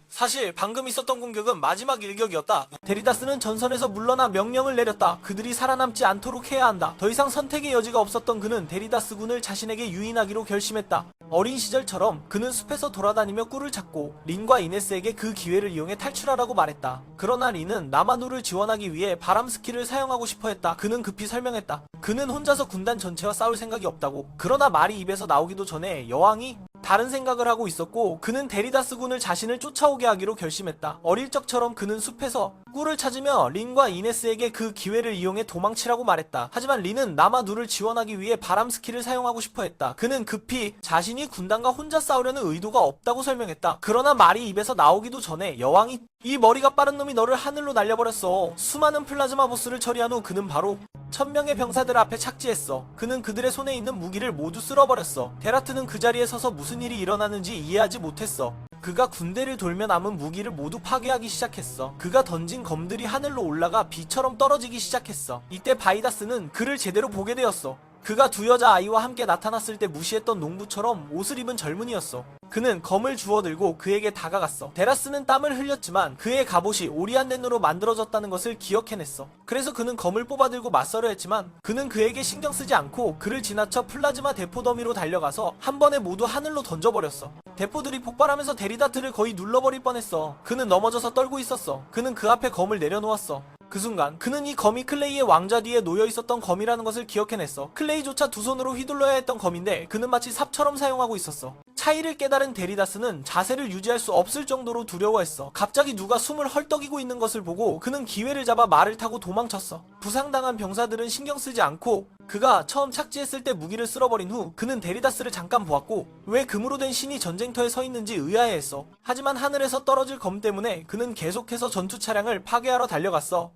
사실 방금 있었던 공격은 마지막 일격이었다. 데리다스는 전선에서 물러나 명령을 내렸다. 그들이 살아남지 않도록 해야 한다. 더 이상 선택의 여지가 없었던 그는 데리다스 군을 자신에게 유인하기로 결심했다. 어린 시절처럼 그는 숲에서 돌아다니며 꿀을 찾고 린과 이네스에게 그 기회를 이용해 탈출하라고 말했다. 그러나 린은 나마누를 지원하기 위해 바람 스킬을 사용하고 싶어 했다. 그는 급히 설명했다. 그는 혼자서 군단 전체와 싸울 생각이 없다고. 그러나 말이 입에서 나오기도 전에 여왕이 다른 생각을 하고 있었고 그는 데리다스 군을 자신을 쫓아오게 하기로 결심했다. 어릴 적처럼 그는 숲에서 꿀을 찾으며 린과 이네스에게 그 기회를 이용해 도망치라고 말했다. 하지만 린은 나마누를 지원하기 위해 바람 스킬을 사용하고 싶어 했다. 그는 급히 자신이 군단과 혼자 싸우려는 의도가 없다고 설명했다. 그러나 말이 입에서 나오기도 전에 여왕이 이 머리가 빠른 놈이 너를 하늘로 날려버렸어. 수많은 플라즈마 보스를 처리한 후 그는 바로 1000명의 병사들 앞에 착지했어. 그는 그들의 손에 있는 무기를 모두 쓸어버렸어. 데라트는 그 자리에 서서 무슨 일이 일어나는지 이해하지 못했어. 그가 군대를 돌며 남은 무기를 모두 파괴하기 시작했어. 그가 던진 검들이 하늘로 올라가 비처럼 떨어지기 시작했어. 이때 바이다스는 그를 제대로 보게 되었어. 그가 두 여자아이와 함께 나타났을 때 무시했던 농부처럼 옷을 입은 젊은이였어. 그는 검을 주워들고 그에게 다가갔어. 데라스는 땀을 흘렸지만 그의 갑옷이 오리안덴으로 만들어졌다는 것을 기억해냈어. 그래서 그는 검을 뽑아들고 맞서려 했지만 그는 그에게 신경 쓰지 않고 그를 지나쳐 플라즈마 대포 더미로 달려가서 한 번에 모두 하늘로 던져버렸어. 대포들이 폭발하면서 데리다트를 거의 눌러버릴 뻔했어. 그는 넘어져서 떨고 있었어. 그는 그 앞에 검을 내려놓았어. 그 순간 그는 이 검이 클레이의 왕좌 뒤에 놓여있었던 검이라는 것을 기억해냈어. 클레이조차 두 손으로 휘둘러야 했던 검인데 그는 마치 삽처럼 사용하고 있었어. 차이를 깨달은 데리다스는 자세를 유지할 수 없을 정도로 두려워했어. 갑자기 누가 숨을 헐떡이고 있는 것을 보고 그는 기회를 잡아 말을 타고 도망쳤어. 부상당한 병사들은 신경 쓰지 않고 그가 처음 착지했을 때 무기를 쓸어버린 후 그는 데리다스를 잠깐 보았고 왜 금으로 된 신이 전쟁터에 서 있는지 의아해했어. 하지만 하늘에서 떨어질 검 때문에 그는 계속해서 전투 차량을 파괴하러 달려갔어.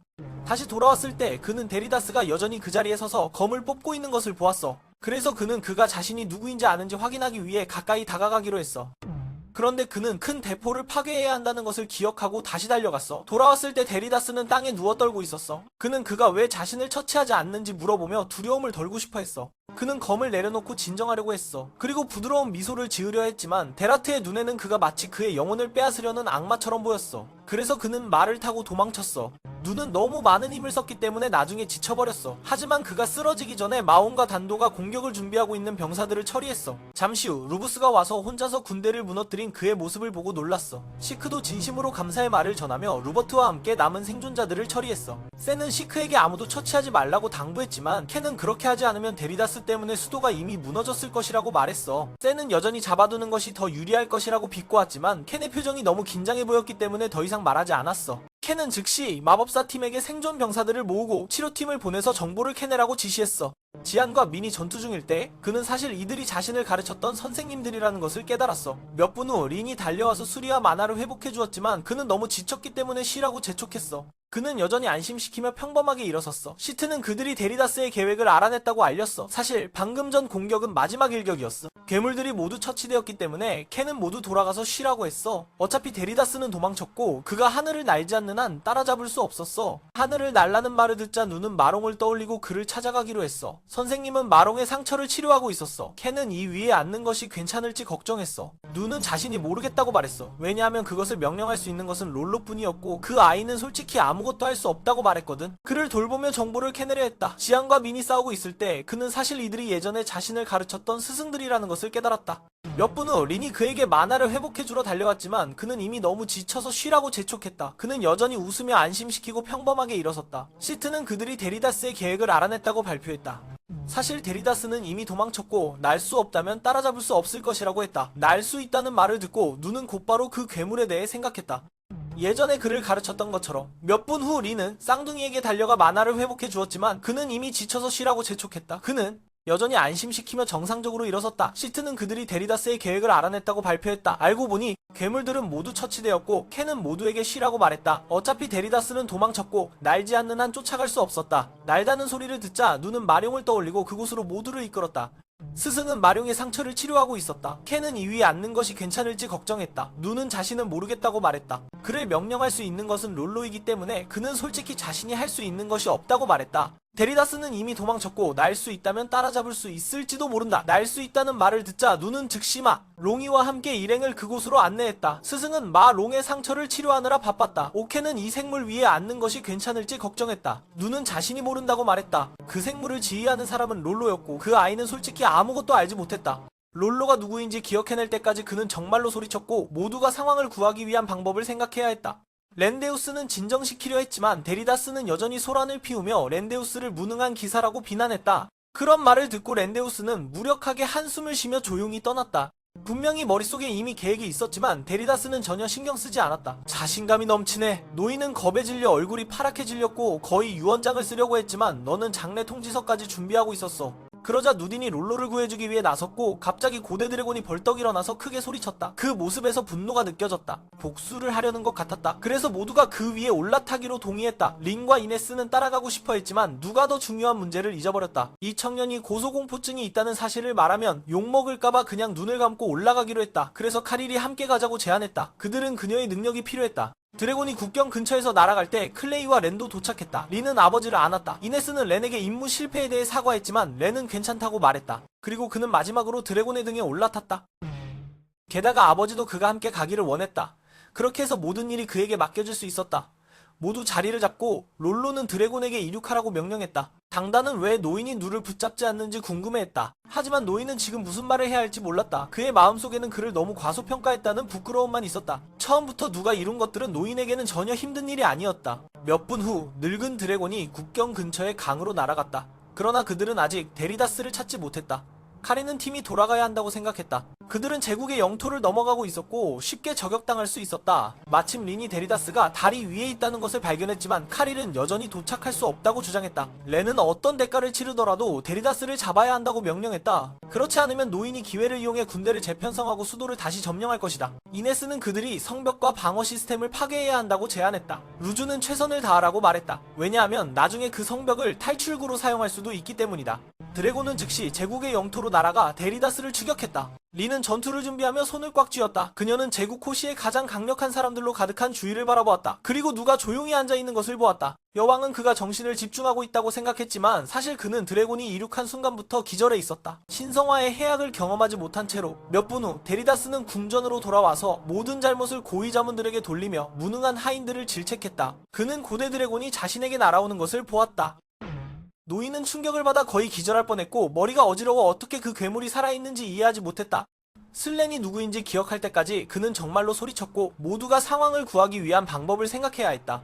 다시 돌아왔을 때 그는 데리다스가 여전히 그 자리에 서서 검을 뽑고 있는 것을 보았어. 그래서 그는 그가 자신이 누구인지 아는지 확인하기 위해 가까이 다가가기로 했어. 그런데 그는 큰 대포를 파괴해야 한다는 것을 기억하고 다시 달려갔어. 돌아왔을 때 데리다스는 땅에 누워 떨고 있었어. 그는 그가 왜 자신을 처치하지 않는지 물어보며 두려움을 덜고 싶어 했어. 그는 검을 내려놓고 진정하려고 했어. 그리고 부드러운 미소를 지으려 했지만 데라트의 눈에는 그가 마치 그의 영혼을 빼앗으려는 악마처럼 보였어. 그래서 그는 말을 타고 도망쳤어. 눈은 너무 많은 힘을 썼기 때문에 나중에 지쳐버렸어. 하지만 그가 쓰러지기 전에 마온과 단도가 공격을 준비하고 있는 병사들을 처리했어. 잠시 후 루브스가 와서 혼자서 군대를 무너뜨린 그의 모습을 보고 놀랐어. 시크도 진심으로 감사의 말을 전하며 루버트와 함께 남은 생존자들을 처리했어. 센은 시크에게 아무도 처치하지 말라고 당부했지만 켄은 그렇게 하지 않으면 데리다스 때문에 수도가 이미 무너졌을 것이라고 말했어. 센은 여전히 잡아두는 것이 더 유리할 것이라고 비꼬았지만 켄의 표정이 너무 긴장해 보였기 때문에 더 이상 말하지 않았어. 켄은 즉시 마법사 팀에게 생존 병사들을 모으고 치료팀을 보내서 정보를 캐내라고 지시했어. 지안과 민이 전투 중일 때 그는 사실 이들이 자신을 가르쳤던 선생님들이라는 것을 깨달았어. 몇 분 후 린이 달려와서 수리와 만화를 회복해 주었지만 그는 너무 지쳤기 때문에 쉬라고 재촉했어. 그는 여전히 안심시키며 평범하게 일어섰어. 시트는 그들이 데리다스의 계획을 알아냈다고 알렸어. 사실 방금 전 공격은 마지막 일격이었어. 괴물들이 모두 처치되었기 때문에 켄은 모두 돌아가서 쉬라고 했어. 어차피 데리다스는 도망쳤고 그가 하늘을 날지 않는 한 따라잡을 수 없었어. 하늘을 날라는 말을 듣자 누는 마롱을 떠올리고 그를 찾아가기로 했어. 선생님은 마롱의 상처를 치료하고 있었어. 켄은 이 위에 앉는 것이 괜찮을지 걱정했어. 누는 자신이 모르겠다고 말했어. 왜냐하면 그것을 명령할 수 있는 것은 롤로뿐이었고 그 아이는 솔직히 아무것도 할 수 없다고 말했거든. 그를 돌보며 정보를 캐내려 했다. 지안과 민이 싸우고 있을 때 그는 사실 이들이 예전에 자신을 가르쳤던 스승들이라는 것을 깨달았다. 몇 분 후 린이 그에게 만화를 회복해주러 달려갔지만 그는 이미 너무 지쳐서 쉬라고 재촉했다. 그는 여전히 웃으며 안심시키고 평범하게 일어섰다. 시트는 그들이 데리다스의 계획을 알아냈다고 발표했다. 사실 데리다스는 이미 도망쳤고 날 수 없다면 따라잡을 수 없을 것이라고 했다. 날 수 있다는 말을 듣고 누는 곧바로 그 괴물에 대해 생각했다. 예전에 그를 가르쳤던 것처럼. 몇 분 후 리는 쌍둥이에게 달려가 만화를 회복해 주었지만 그는 이미 지쳐서 쉬라고 재촉했다. 그는 여전히 안심시키며 정상적으로 일어섰다. 시트는 그들이 데리다스의 계획을 알아냈다고 발표했다. 알고 보니 괴물들은 모두 처치되었고 켄은 모두에게 쉬라고 말했다. 어차피 데리다스는 도망쳤고 날지 않는 한 쫓아갈 수 없었다. 날다는 소리를 듣자 누는 마룡을 떠올리고 그곳으로 모두를 이끌었다. 스승은 마룡의 상처를 치료하고 있었다. 켄은 이 위에 앉는 것이 괜찮을지 걱정했다. 누는 자신은 모르겠다고 말했다. 그를 명령할 수 있는 것은 롤로이기 때문에 그는 솔직히 자신이 할 수 있는 것이 없다고 말했다. 데리다스는 이미 도망쳤고 날 수 있다면 따라잡을 수 있을지도 모른다. 날 수 있다는 말을 듣자 누는 즉시 마 롱이와 함께 일행을 그곳으로 안내했다. 스승은 마 롱의 상처를 치료하느라 바빴다. 오케는 이 생물 위에 앉는 것이 괜찮을지 걱정했다. 누는 자신이 모른다고 말했다. 그 생물을 지휘하는 사람은 롤로였고 그 아이는 솔직히 아무것도 알지 못했다. 롤로가 누구인지 기억해낼 때까지 그는 정말로 소리쳤고 모두가 상황을 구하기 위한 방법을 생각해야 했다. 렌데우스는 진정시키려 했지만 데리다스는 여전히 소란을 피우며 렌데우스를 무능한 기사라고 비난했다. 그런 말을 듣고 렌데우스는 무력하게 한숨을 쉬며 조용히 떠났다. 분명히 머릿속에 이미 계획이 있었지만 데리다스는 전혀 신경 쓰지 않았다. 자신감이 넘치네. 노인은 겁에 질려 얼굴이 파랗게 질렸고 거의 유언장을 쓰려고 했지만 너는 장례 통지서까지 준비하고 있었어. 그러자 누딘이 롤로를 구해주기 위해 나섰고 갑자기 고대 드래곤이 벌떡 일어나서 크게 소리쳤다. 그 모습에서 분노가 느껴졌다. 복수를 하려는 것 같았다. 그래서 모두가 그 위에 올라타기로 동의했다. 린과 이네스는 따라가고 싶어 했지만 누가 더 중요한 문제를 잊어버렸다. 이 청년이 고소공포증이 있다는 사실을 말하면 욕먹을까봐 그냥 눈을 감고 올라가기로 했다. 그래서 카릴이 함께 가자고 제안했다. 그들은 그녀의 능력이 필요했다. 드래곤이 국경 근처에서 날아갈 때 클레이와 렌도 도착했다. 린은 아버지를 안았다. 이네스는 렌에게 임무 실패에 대해 사과했지만 렌은 괜찮다고 말했다. 그리고 그는 마지막으로 드래곤의 등에 올라탔다. 게다가 아버지도 그가 함께 가기를 원했다. 그렇게 해서 모든 일이 그에게 맡겨질 수 있었다. 모두 자리를 잡고 롤로는 드래곤에게 이륙하라고 명령했다. 당단은 왜 노인이 누를 붙잡지 않는지 궁금해했다. 하지만 노인은 지금 무슨 말을 해야 할지 몰랐다. 그의 마음속에는 그를 너무 과소평가했다는 부끄러움만 있었다. 처음부터 누가 이룬 것들은 노인에게는 전혀 힘든 일이 아니었다. 몇 분 후 늙은 드래곤이 국경 근처의 강으로 날아갔다. 그러나 그들은 아직 데리다스를 찾지 못했다. 카린은 팀이 돌아가야 한다고 생각했다. 그들은 제국의 영토를 넘어가고 있었고 쉽게 저격당할 수 있었다. 마침 린이 데리다스가 다리 위에 있다는 것을 발견했지만 카릴은 여전히 도착할 수 없다고 주장했다. 렌은 어떤 대가를 치르더라도 데리다스를 잡아야 한다고 명령했다. 그렇지 않으면 노인이 기회를 이용해 군대를 재편성하고 수도를 다시 점령할 것이다. 이네스는 그들이 성벽과 방어 시스템을 파괴해야 한다고 제안했다. 루즈는 최선을 다하라고 말했다. 왜냐하면 나중에 그 성벽을 탈출구로 사용할 수도 있기 때문이다. 드래곤은 즉시 제국의 영토로 날아가 데리다스를 추격했다. 리는 전투를 준비하며 손을 꽉 쥐었다. 그녀는 제국 호시의 가장 강력한 사람들로 가득한 주위를 바라보았다. 그리고 누가 조용히 앉아있는 것을 보았다. 여왕은 그가 정신을 집중하고 있다고 생각했지만 사실 그는 드래곤이 이륙한 순간부터 기절해 있었다. 신성화의 해악을 경험하지 못한 채로. 몇 분 후 데리다스는 궁전으로 돌아와서 모든 잘못을 고위 자문들에게 돌리며 무능한 하인들을 질책했다. 그는 고대 드래곤이 자신에게 날아오는 것을 보았다. 노인은 충격을 받아 거의 기절할 뻔했고 머리가 어지러워 어떻게 그 괴물이 살아있는지 이해하지 못했다. 슬렌이 누구인지 기억할 때까지 그는 정말로 소리쳤고 모두가 상황을 구하기 위한 방법을 생각해야 했다.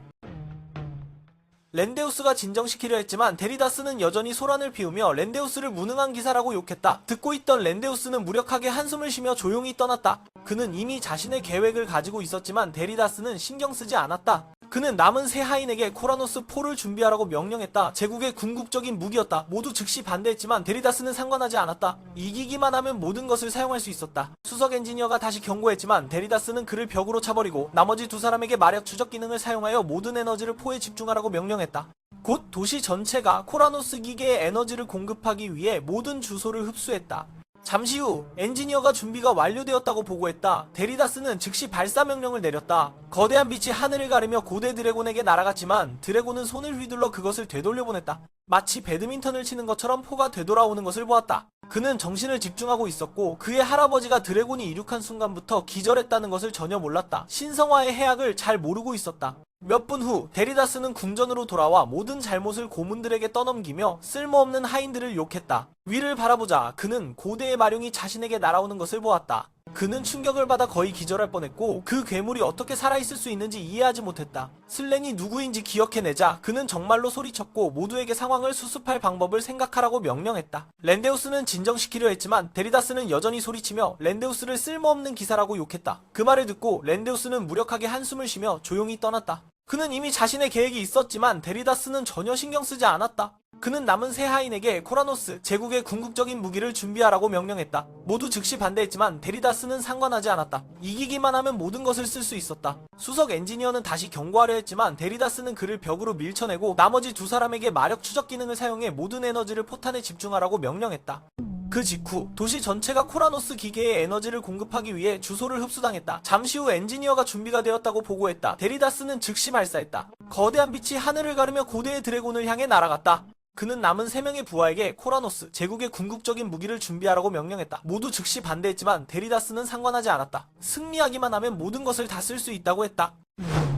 렌데우스가 진정시키려 했지만 데리다스는 여전히 소란을 피우며 렌데우스를 무능한 기사라고 욕했다. 듣고 있던 렌데우스는 무력하게 한숨을 쉬며 조용히 떠났다. 그는 이미 자신의 계획을 가지고 있었지만 데리다스는 신경 쓰지 않았다. 그는 남은 세 하인에게 코라노스 포를 준비하라고 명령했다. 제국의 궁극적인 무기였다. 모두 즉시 반대했지만 데리다스는 상관하지 않았다. 이기기만 하면 모든 것을 사용할 수 있었다. 수석 엔지니어가 다시 경고했지만 데리다스는 그를 벽으로 차버리고 나머지 두 사람에게 마력 추적 기능을 사용하여 모든 에너지를 포에 집중하라고 명령했다. 곧 도시 전체가 코라노스 기계에 에너지를 공급하기 위해 모든 주소를 흡수했다. 잠시 후 엔지니어가 준비가 완료되었다고 보고했다. 데리다스는 즉시 발사 명령을 내렸다. 거대한 빛이 하늘을 가르며 고대 드래곤에게 날아갔지만 드래곤은 손을 휘둘러 그것을 되돌려보냈다. 마치 배드민턴을 치는 것처럼 포가 되돌아오는 것을 보았다. 그는 정신을 집중하고 있었고 그의 할아버지가 드래곤이 이륙한 순간부터 기절했다는 것을 전혀 몰랐다. 신성화의 해악을 잘 모르고 있었다. 몇 분 후 데리다스는 궁전으로 돌아와 모든 잘못을 고문들에게 떠넘기며 쓸모없는 하인들을 욕했다. 위를 바라보자 그는 고대의 마룡이 자신에게 날아오는 것을 보았다. 그는 충격을 받아 거의 기절할 뻔했고 그 괴물이 어떻게 살아있을 수 있는지 이해하지 못했다. 슬렌이 누구인지 기억해내자 그는 정말로 소리쳤고 모두에게 상황을 수습할 방법을 생각하라고 명령했다. 랜데우스는 진정시키려 했지만 데리다스는 여전히 소리치며 랜데우스를 쓸모없는 기사라고 욕했다. 그 말을 듣고 랜데우스는 무력하게 한숨을 쉬며 조용히 떠났다. 그는 이미 자신의 계획이 있었지만 데리다스는 전혀 신경 쓰지 않았다. 그는 남은 세 하인에게 코라노스, 제국의 궁극적인 무기를 준비하라고 명령했다. 모두 즉시 반대했지만 데리다스는 상관하지 않았다. 이기기만 하면 모든 것을 쓸 수 있었다. 수석 엔지니어는 다시 경고하려 했지만 데리다스는 그를 벽으로 밀쳐내고 나머지 두 사람에게 마력 추적 기능을 사용해 모든 에너지를 포탄에 집중하라고 명령했다. 그 직후 도시 전체가 코라노스 기계에 에너지를 공급하기 위해 주소를 흡수당했다. 잠시 후 엔지니어가 준비가 되었다고 보고했다. 데리다스는 즉시 발사했다. 거대한 빛이 하늘을 가르며 고대의 드래곤을 향해 날아갔다. 그는 남은 3명의 부하에게 코라노스, 제국의 궁극적인 무기를 준비하라고 명령했다. 모두 즉시 반대했지만 데리다스는 상관하지 않았다. 승리하기만 하면 모든 것을 다 쓸 수 있다고 했다.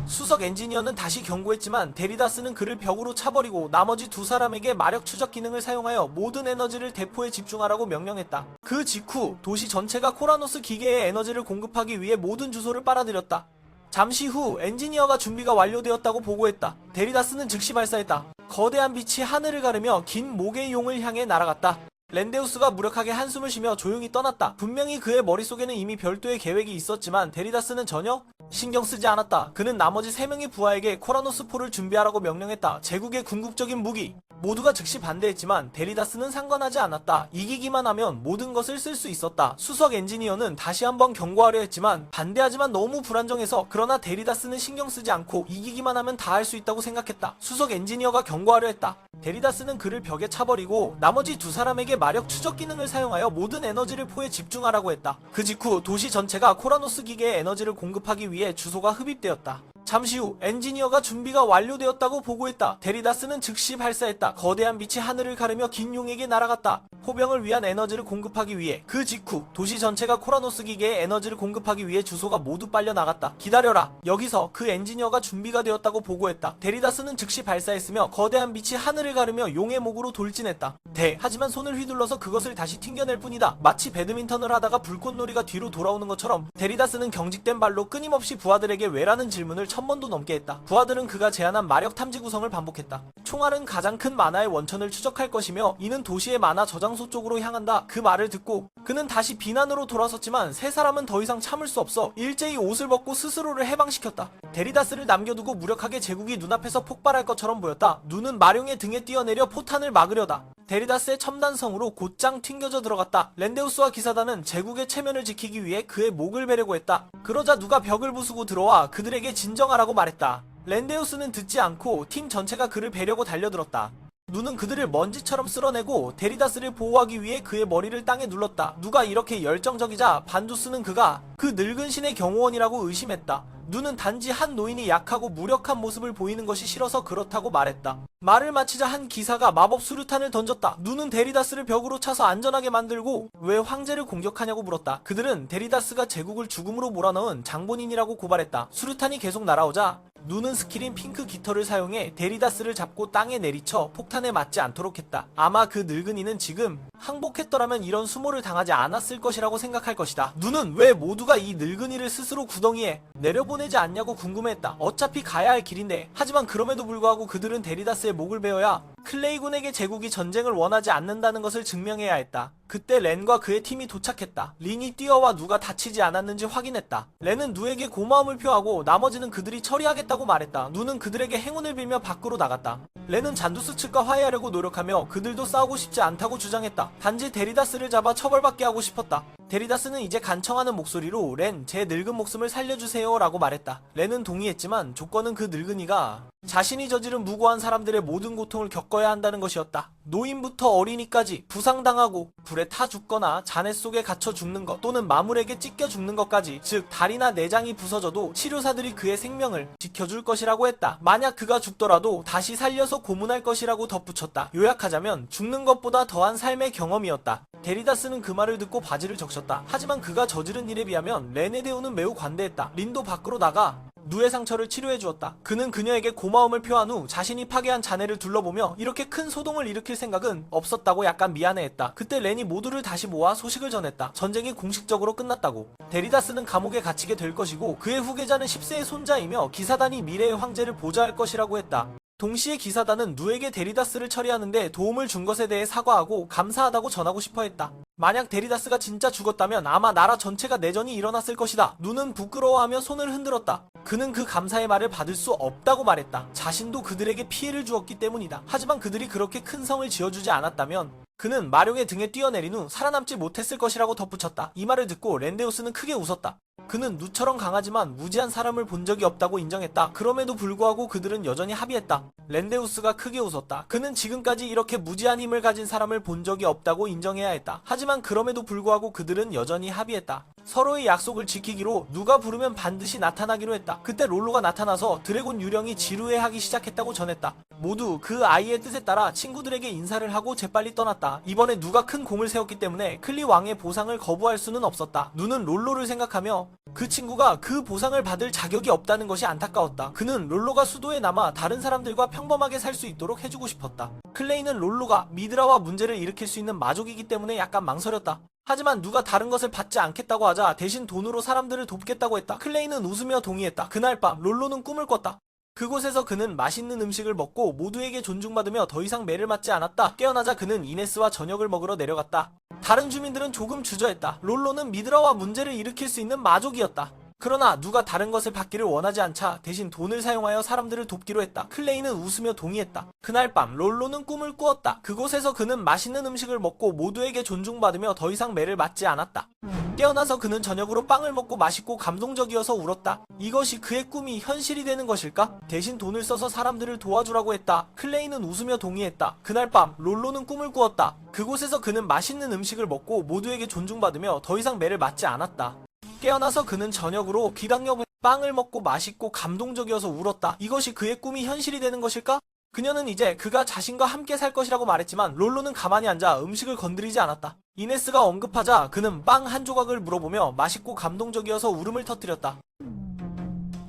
수석 엔지니어는 다시 경고했지만 데리다스는 그를 벽으로 차버리고 나머지 두 사람에게 마력 추적 기능을 사용하여 모든 에너지를 대포에 집중하라고 명령했다. 그 직후 도시 전체가 코라노스 기계에 에너지를 공급하기 위해 모든 주소를 빨아들였다. 잠시 후 엔지니어가 준비가 완료되었다고 보고했다. 데리다스는 즉시 발사했다. 거대한 빛이 하늘을 가르며 긴 목의 용을 향해 날아갔다. 랜데우스가 무력하게 한숨을 쉬며 조용히 떠났다. 분명히 그의 머릿속에는 이미 별도의 계획이 있었지만 데리다스는 전혀 신경 쓰지 않았다. 그는 나머지 3명의 부하에게 코라노스 포를 준비하라고 명령했다. 제국의 궁극적인 무기. 모두가 즉시 반대했지만 데리다스는 상관하지 않았다. 이기기만 하면 모든 것을 쓸 수 있었다. 수석 엔지니어는 다시 한번 경고하려 했지만 반대하지만 너무 불안정해서 그러나 데리다스는 신경 쓰지 않고 이기기만 하면 다 할 수 있다고 생각했다. 수석 엔지니어가 경고하려 했다. 데리다스는 그를 벽에 차버리고 나머지 두 사람에게 마력 추적 기능을 사용하여 모든 에너지를 포에 집중하라고 했다. 그 직후 도시 전체가 코라노스 기계에 에너지를 공급하기 위해 주소가 흡입되었다. 잠시 후 엔지니어가 준비가 완료되었다고 보고했다. 데리다스는 즉시 발사했다. 거대한 빛이 하늘을 가르며 긴 용에게 날아갔다. 포병을 위한 에너지를 공급하기 위해. 그 직후 도시 전체가 코라노스 기계에 에너지를 공급하기 위해 주소가 모두 빨려 나갔다. 기다려라. 여기서 그 엔지니어가 준비가 되었다고 보고했다. 데리다스는 즉시 발사했으며 거대한 빛이 하늘을 가르며 용의 목으로 돌진했다. 하지만 손을 휘둘러서 그것을 다시 튕겨낼 뿐이다. 마치 배드민턴을 하다가 불꽃놀이가 뒤로 돌아오는 것처럼 데리다스는 경직된 발로 끊임없이 부하들에게 왜라는 질문을 1000번도 넘게 했다. 부하들은 그가 제안한 마력 탐지 구성을 반복했다. 총알은 가장 큰 만화의 원천을 추적할 것이며 이는 도시의 만화 저장소 쪽으로 향한다. 그 말을 듣고 그는 다시 비난으로 돌아섰지만 세 사람은 더 이상 참을 수 없어 일제히 옷을 벗고 스스로를 해방시켰다. 데리다스를 남겨두고 무력하게 제국이 눈앞에서 폭발할 것처럼 보였다. 눈은 마룡의 등에 뛰어내려 포탄을 막으려다. 데리다스의 첨단성으로 곧장 튕겨져 들어갔다. 랜데우스와 기사단은 제국의 체면을 지키기 위해 그의 목을 베려고 했다. 그러자 누가 벽을 부수고 들어와 그들에게 진정하라고 말했다. 랜데우스는 듣지 않고 팀 전체가 그를 베려고 달려들었다. 눈은 그들을 먼지처럼 쓸어내고 데리다스를 보호하기 위해 그의 머리를 땅에 눌렀다. 누가 이렇게 열정적이자 반두스는 그가 그 늙은 신의 경호원이라고 의심했다. 눈은 단지 한 노인이 약하고 무력한 모습을 보이는 것이 싫어서 그렇다고 말했다. 말을 마치자 한 기사가 마법 수류탄을 던졌다. 눈은 데리다스를 벽으로 차서 안전하게 만들고 왜 황제를 공격하냐고 물었다. 그들은 데리다스가 제국을 죽음으로 몰아넣은 장본인이라고 고발했다. 수류탄이 계속 날아오자 눈은 스킬인 핑크 깃털을 사용해 데리다스를 잡고 땅에 내리쳐 폭탄에 맞지 않도록 했다. 아마 그 늙은이는 지금 항복했더라면 이런 수모를 당하지 않았을 것이라고 생각할 것이다. 눈은 왜 모두가 이 늙은이를 스스로 구덩이에 내려보내지 않냐고 궁금해했다. 어차피 가야 할 길인데. 하지만 그럼에도 불구하고 그들은 데리다스의 목을 베어야 클레이군에게 제국이 전쟁을 원하지 않는다는 것을 증명해야 했다. 그때 렌과 그의 팀이 도착했다. 린이 뛰어와 누가 다치지 않았는지 확인했다. 렌은 누에게 고마움을 표하고 나머지는 그들이 처리하겠다고 말했다. 누는 그들에게 행운을 빌며 밖으로 나갔다. 렌은 잔두스 측과 화해하려고 노력하며 그들도 싸우고 싶지 않다고 주장했다. 단지 데리다스를 잡아 처벌받게 하고 싶었다. 데리다스는 이제 간청하는 목소리로 렌, 제 늙은 목숨을 살려주세요 라고 말했다. 렌은 동의했지만 조건은 그 늙은이가 자신이 저지른 무고한 사람들의 모든 고통을 겪어야 한다는 것이었다. 노인부터 어린이까지 부상당하고 불에 타 죽거나 잔해 속에 갇혀 죽는 것 또는 마물에게 찢겨 죽는 것까지, 즉 다리나 내장이 부서져도 치료사들이 그의 생명을 지켜줄 것이라고 했다. 만약 그가 죽더라도 다시 살려서 고문할 것이라고 덧붙였다. 요약하자면 죽는 것보다 더한 삶의 경험이었다. 데리다스는 그 말을 듣고 바지를 적셨다. 하지만 그가 저지른 일에 비하면 렌에 대우는 매우 관대했다. 린도 밖으로 나가 누의 상처를 치료해 주었다. 그는 그녀에게 고마움을 표한 후 자신이 파괴한 자네를 둘러보며 이렇게 큰 소동을 일으킬 생각은 없었다고 약간 미안해했다. 그때 렌이 모두를 다시 모아 소식을 전했다. 전쟁이 공식적으로 끝났다고. 데리다스는 감옥에 갇히게 될 것이고 그의 후계자는 10세의 손자이며 기사단이 미래의 황제를 보좌할 것이라고 했다. 동시에 기사단은 누에게 데리다스를 처리하는데 도움을 준 것에 대해 사과하고 감사하다고 전하고 싶어 했다. 만약 데리다스가 진짜 죽었다면 아마 나라 전체가 내전이 일어났을 것이다. 누는 부끄러워하며 손을 흔들었다. 그는 그 감사의 말을 받을 수 없다고 말했다. 자신도 그들에게 피해를 주었기 때문이다. 하지만 그들이 그렇게 큰 성을 지어주지 않았다면 그는 마룡의 등에 뛰어내린 후 살아남지 못했을 것이라고 덧붙였다. 이 말을 듣고 렌데우스는 크게 웃었다. 그는 누처럼 강하지만 무지한 사람을 본 적이 없다고 인정했다. 그럼에도 불구하고 그들은 여전히 합의했다. 렌데우스가 크게 웃었다. 그는 지금까지 이렇게 무지한 힘을 가진 사람을 본 적이 없다고 인정해야 했다. 하지만 그럼에도 불구하고 그들은 여전히 합의했다. 서로의 약속을 지키기로 누가 부르면 반드시 나타나기로 했다. 그때 롤로가 나타나서 드래곤 유령이 지루해하기 시작했다고 전했다. 모두 그 아이의 뜻에 따라 친구들에게 인사를 하고 재빨리 떠났다. 이번에 누가 큰 공을 세웠기 때문에 클리 왕의 보상을 거부할 수는 없었다. 누는 롤로를 생각하며 그 친구가 그 보상을 받을 자격이 없다는 것이 안타까웠다. 그는 롤로가 수도에 남아 다른 사람들과 평범하게 살 수 있도록 해주고 싶었다. 클레이는 롤로가 미드라와 문제를 일으킬 수 있는 마족이기 때문에 약간 망설였다. 하지만 누가 다른 것을 받지 않겠다고 하자 대신 돈으로 사람들을 돕겠다고 했다. 클레이는 웃으며 동의했다. 그날 밤 롤로는 꿈을 꿨다. 그곳에서 그는 맛있는 음식을 먹고 모두에게 존중받으며 더 이상 매를 맞지 않았다. 깨어나자 그는 이네스와 저녁을 먹으러 내려갔다. 다른 주민들은 조금 주저했다. 롤로는 미드라와 문제를 일으킬 수 있는 마족이었다. 그러나 누가 다른 것을 받기를 원하지 않자 대신 돈을 사용하여 사람들을 돕기로 했다. 클레이는 웃으며 동의했다. 그날 밤 롤로는 꿈을 꾸었다. 그곳에서 그는 맛있는 음식을 먹고 모두에게 존중받으며 더 이상 매를 맞지 않았다. 깨어나서 그는 저녁으로 빵을 먹고 맛있고 감동적이어서 울었다. 이것이 그의 꿈이 현실이 되는 것일까? 대신 돈을 써서 사람들을 도와주라고 했다. 클레이는 웃으며 동의했다. 그날 밤 롤로는 꿈을 꾸었다. 그곳에서 그는 맛있는 음식을 먹고 모두에게 존중받으며 더 이상 매를 맞지 않았다. 깨어나서 그는 저녁으로 기당역 빵을 먹고 맛있고 감동적이어서 울었다. 이것이 그의 꿈이 현실이 되는 것일까? 그녀는 이제 그가 자신과 함께 살 것이라고 말했지만 롤로는 가만히 앉아 음식을 건드리지 않았다. 이네스가 언급하자 그는 빵 한 조각을 물어보며 맛있고 감동적이어서 울음을 터뜨렸다.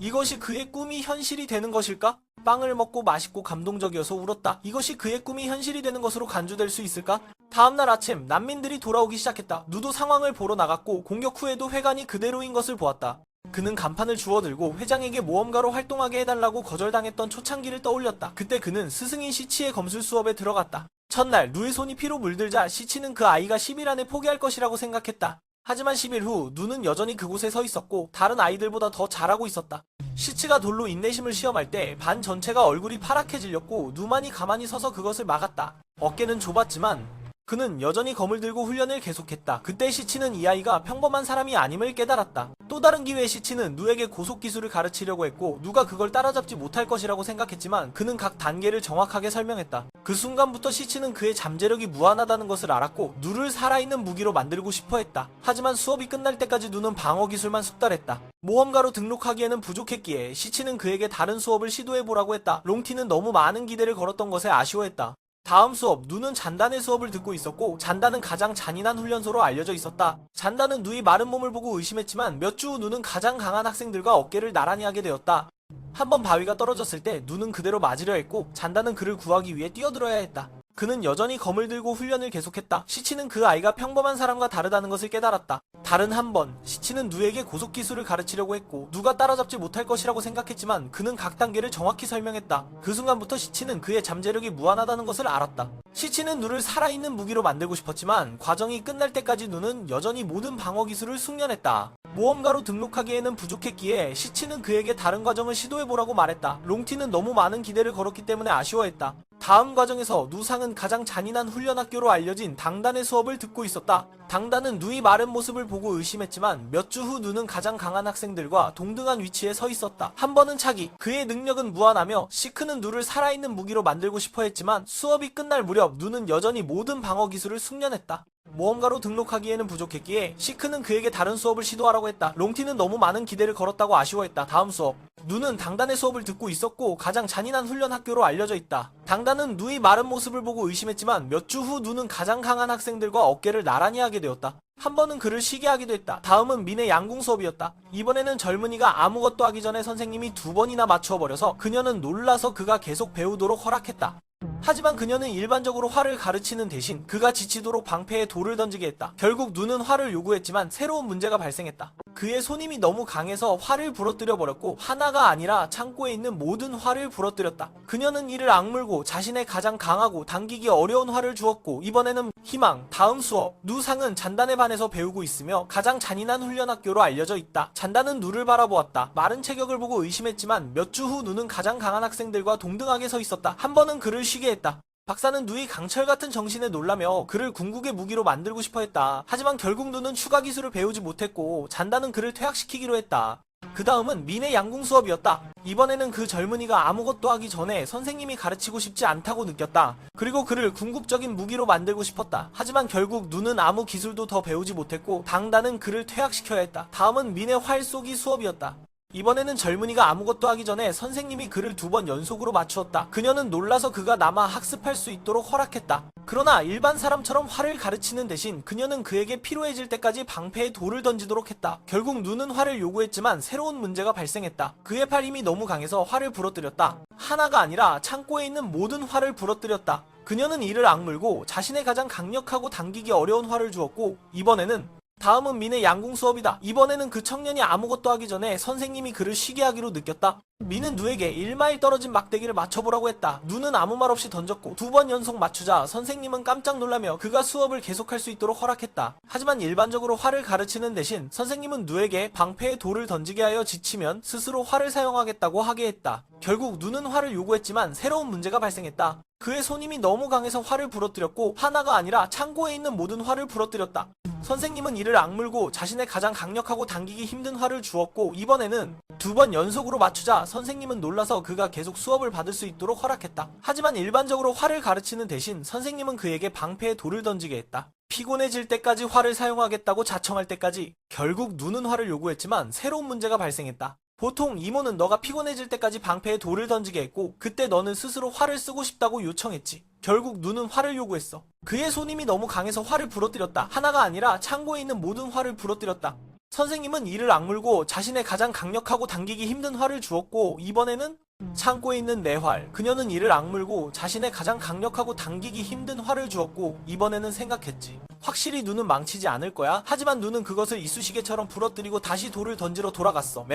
이것이 그의 꿈이 현실이 되는 것일까? 빵을 먹고 맛있고 감동적이어서 울었다. 이것이 그의 꿈이 현실이 되는 것으로 간주될 수 있을까? 다음날 아침 난민들이 돌아오기 시작했다. 누도 상황을 보러 나갔고 공격 후에도 회관이 그대로인 것을 보았다. 그는 간판을 주워들고 회장에게 모험가로 활동하게 해달라고 거절당했던 초창기를 떠올렸다. 그때 그는 스승인 시치의 검술 수업에 들어갔다. 첫날 누의 손이 피로 물들자 시치는 그 아이가 10일 안에 포기할 것이라고 생각했다. 하지만 10일 후 누는 여전히 그곳에 서 있었고 다른 아이들보다 더 잘하고 있었다. 시치가 돌로 인내심을 시험할 때 반 전체가 얼굴이 파랗게 질렸고 누만이 가만히 서서 그것을 막았다. 어깨는 좁았지만 그는 여전히 검을 들고 훈련을 계속했다. 그때 시치는 이 아이가 평범한 사람이 아님을 깨달았다. 또 다른 기회에 시치는 누에게 고속기술을 가르치려고 했고 누가 그걸 따라잡지 못할 것이라고 생각했지만 그는 각 단계를 정확하게 설명했다. 그 순간부터 시치는 그의 잠재력이 무한하다는 것을 알았고 누를 살아있는 무기로 만들고 싶어 했다. 하지만 수업이 끝날 때까지 누는 방어기술만 숙달했다. 모험가로 등록하기에는 부족했기에 시치는 그에게 다른 수업을 시도해보라고 했다. 롱티는 너무 많은 기대를 걸었던 것에 아쉬워했다. 다음 수업, 누는 잔단의 수업을 듣고 있었고 잔단은 가장 잔인한 훈련소로 알려져 있었다. 잔단은 누의 마른 몸을 보고 의심했지만 몇 주 후 누는 가장 강한 학생들과 어깨를 나란히 하게 되었다. 한번 바위가 떨어졌을 때 누는 그대로 맞으려 했고 잔단은 그를 구하기 위해 뛰어들어야 했다. 그는 여전히 검을 들고 훈련을 계속했다. 시치는 그 아이가 평범한 사람과 다르다는 것을 깨달았다. 다른 한 번, 시치는 누에게 고속기술을 가르치려고 했고 누가 따라잡지 못할 것이라고 생각했지만 그는 각 단계를 정확히 설명했다. 그 순간부터 시치는 그의 잠재력이 무한하다는 것을 알았다. 시치는 누를 살아있는 무기로 만들고 싶었지만 과정이 끝날 때까지 누는 여전히 모든 방어기술을 숙련했다. 모험가로 등록하기에는 부족했기에 시치는 그에게 다른 과정을 시도해보라고 말했다. 롱티는 너무 많은 기대를 걸었기 때문에 아쉬워했다. 다음 과정에서 누상은 가장 잔인한 훈련학교로 알려진 당단의 수업을 듣고 있었다. 당단은 누의 마른 모습을 보고 의심했지만 몇 주 후 누는 가장 강한 학생들과 동등한 위치에 서 있었다. 한 번은 차기, 그의 능력은 무한하며 시크는 누를 살아있는 무기로 만들고 싶어 했지만 수업이 끝날 무렵 누는 여전히 모든 방어 기술을 숙련했다. 모험가로 등록하기에는 부족했기에 시크는 그에게 다른 수업을 시도하라고 했다. 롱티는 너무 많은 기대를 걸었다고 아쉬워했다. 다음 수업. 누는 당단의 수업을 듣고 있었고 가장 잔인한 훈련 학교로 알려져 있다. 당단은 누의 마른 모습을 보고 의심했지만 몇 주 후 누는 가장 강한 학생들과 어깨를 나란히 하게 되었다. 한 번은 그를 쉬게 하기도 했다. 다음은 민의 양궁 수업이었다. 이번에는 젊은이가 아무것도 하기 전에 선생님이 2번이나 맞추어버려서 그녀는 놀라서 그가 계속 배우도록 허락했다. 하지만 그녀는 일반적으로 활을 가르치는 대신 그가 지치도록 방패에 돌을 던지게 했다. 결국 누는 활을 요구했지만 새로운 문제가 발생했다. 그의 손님이 너무 강해서 활을 부러뜨려 버렸고 하나가 아니라 창고에 있는 모든 활을 부러뜨렸다. 그녀는 이를 악물고 자신의 가장 강하고 당기기 어려운 활을 주었고 이번에는 희망, 다음 수업. 누상은 잔단에 반해서 배우고 있으며 가장 잔인한 훈련 학교로 알려져 있다. 잔단은 누를 바라보았다. 마른 체격을 보고 의심했지만 몇 주 후 누는 가장 강한 학생들과 동등하게 서 있었다. 한 번은 그를 쉬게 했다. 박사는 누이 강철 같은 정신에 놀라며 그를 궁극의 무기로 만들고 싶어 했다. 하지만 결국 누는 추가 기술을 배우지 못했고 잔다는 그를 퇴학시키기로 했다. 그 다음은 민의 양궁 수업이었다. 이번에는 그 젊은이가 아무것도 하기 전에 선생님이 가르치고 싶지 않다고 느꼈다. 그리고 그를 궁극적인 무기로 만들고 싶었다. 하지만 결국 누는 아무 기술도 더 배우지 못했고 당단은 그를 퇴학시켜야 했다. 다음은 민의 활 쏘기 수업이었다. 이번에는 젊은이가 아무것도 하기 전에 선생님이 그를 2번 연속으로 맞추었다. 그녀는 놀라서 그가 남아 학습할 수 있도록 허락했다. 그러나 일반 사람처럼 활을 가르치는 대신 그녀는 그에게 필요해질 때까지 방패에 돌을 던지도록 했다. 결국 누는 활을 요구했지만 새로운 문제가 발생했다. 그의 팔 힘이 너무 강해서 활을 부러뜨렸다. 하나가 아니라 창고에 있는 모든 활을 부러뜨렸다. 그녀는 이를 악물고 자신의 가장 강력하고 당기기 어려운 활을 주었고 이번에는 다음은 민의 양궁 수업이다. 이번에는 그 청년이 아무것도 하기 전에 선생님이 그를 쉬게 하기로 느꼈다. 민은 누에게 1마일 떨어진 막대기를 맞춰보라고 했다. 누는 아무 말 없이 던졌고 2번 연속 맞추자 선생님은 깜짝 놀라며 그가 수업을 계속할 수 있도록 허락했다. 하지만 일반적으로 활을 가르치는 대신 선생님은 누에게 방패에 돌을 던지게 하여 지치면 스스로 활을 사용하겠다고 하게 했다. 결국 누는 활을 요구했지만 새로운 문제가 발생했다. 그의 손님이 너무 강해서 활을 부러뜨렸고 하나가 아니라 창고에 있는 모든 활을 부러뜨렸다. 선생님은 이를 악물고 자신의 가장 강력하고 당기기 힘든 활을 주었고 이번에는 2번 연속으로 맞추자 선생님은 놀라서 그가 계속 수업을 받을 수 있도록 허락했다. 하지만 일반적으로 활을 가르치는 대신 선생님은 그에게 방패에 돌을 던지게 했다. 피곤해질 때까지 활을 사용하겠다고 자청할 때까지. 결국 누는 활을 요구했지만 새로운 문제가 발생했다. 보통 이모는 너가 피곤해질 때까지 방패에 돌을 던지게 했고 그때 너는 스스로 활을 쓰고 싶다고 요청했지. 결국 누는 활을 요구했어. 그의 손님이 너무 강해서 활을 부러뜨렸다. 하나가 아니라 창고에 있는 모든 활을 부러뜨렸다. 선생님은 이를 악물고 자신의 가장 강력하고 당기기 힘든 활을 주었고 이번에는 창고에 있는 내 활. 그녀는 이를 악물고 자신의 가장 강력하고 당기기 힘든 활을 주었고 이번에는 생각했지. 확실히 누는 망치지 않을 거야. 하지만 누는 그것을 이쑤시개처럼 부러뜨리고 다시 돌을 던지러 돌아갔어.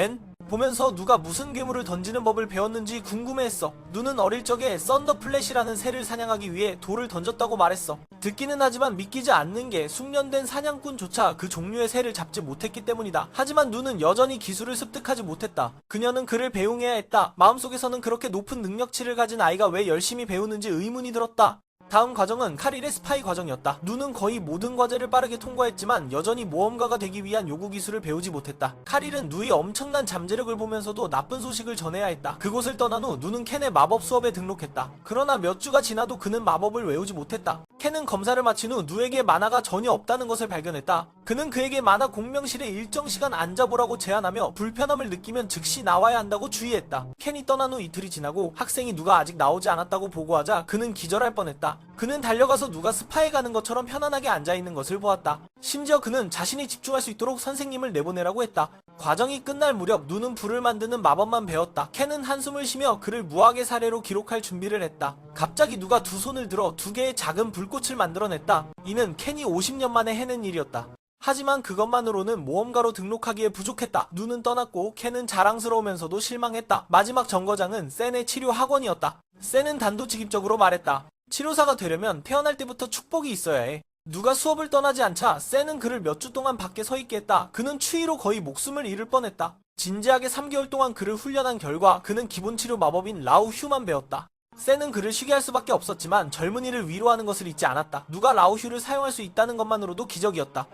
보면서 누가 무슨 괴물을 던지는 법을 배웠는지 궁금해했어. 누는 어릴 적에 썬더 플래시라는 새를 사냥하기 위해 돌을 던졌다고 말했어. 듣기는 하지만 믿기지 않는 게 숙련된 사냥꾼조차 그 종류의 새를 잡지 못했기 때문이다. 하지만 누는 여전히 기술을 습득하지 못했다. 그녀는 그를 배웅해야 했다. 마음속에서는 그렇게 높은 능력치를 가진 아이가 왜 열심히 배우는지 의문이 들었다. 다음 과정은 카릴의 스파이 과정이었다. 누는 거의 모든 과제를 빠르게 통과했지만 여전히 모험가가 되기 위한 요구 기술을 배우지 못했다. 카릴은 누의 엄청난 잠재력을 보면서도 나쁜 소식을 전해야 했다. 그곳을 떠난 후 누는 켄의 마법 수업에 등록했다. 그러나 몇 주가 지나도 그는 마법을 외우지 못했다. 켄은 검사를 마친 후 누에게 만화가 전혀 없다는 것을 발견했다. 그는 그에게 만화 공명실에 일정 시간 앉아보라고 제안하며 불편함을 느끼면 즉시 나와야 한다고 주의했다. 켄이 떠난 후 이틀이 지나고 학생이 누가 아직 나오지 않았다고 보고하자 그는 기절할 뻔했다. 그는 달려가서 누가 스파에 가는 것처럼 편안하게 앉아있는 것을 보았다. 심지어 그는 자신이 집중할 수 있도록 선생님을 내보내라고 했다. 과정이 끝날 무렵 누는 불을 만드는 마법만 배웠다. 켄은 한숨을 쉬며 그를 무학의 사례로 기록할 준비를 했다. 갑자기 누가 두 손을 들어 2개의 작은 불꽃을 만들어냈다. 이는 켄이 50년 만에 해낸 일이었다. 하지만 그것만으로는 모험가로 등록하기에 부족했다. 누는 떠났고 켄은 자랑스러우면서도 실망했다. 마지막 정거장은 센의 치료 학원이었다. 센은 단도직입적으로 말했다. 치료사가 되려면 태어날 때부터 축복이 있어야 해. 누가 수업을 떠나지 않자 센은 그를 몇 주 동안 밖에 서 있게 했다. 그는 추위로 거의 목숨을 잃을 뻔했다. 진지하게 3개월 동안 그를 훈련한 결과 그는 기본 치료 마법인 라우 휴만 배웠다. 센은 그를 쉬게 할 수밖에 없었지만 젊은이를 위로하는 것을 잊지 않았다. 누가 라우 휴를 사용할 수 있다는 것만으로도 기적이었다.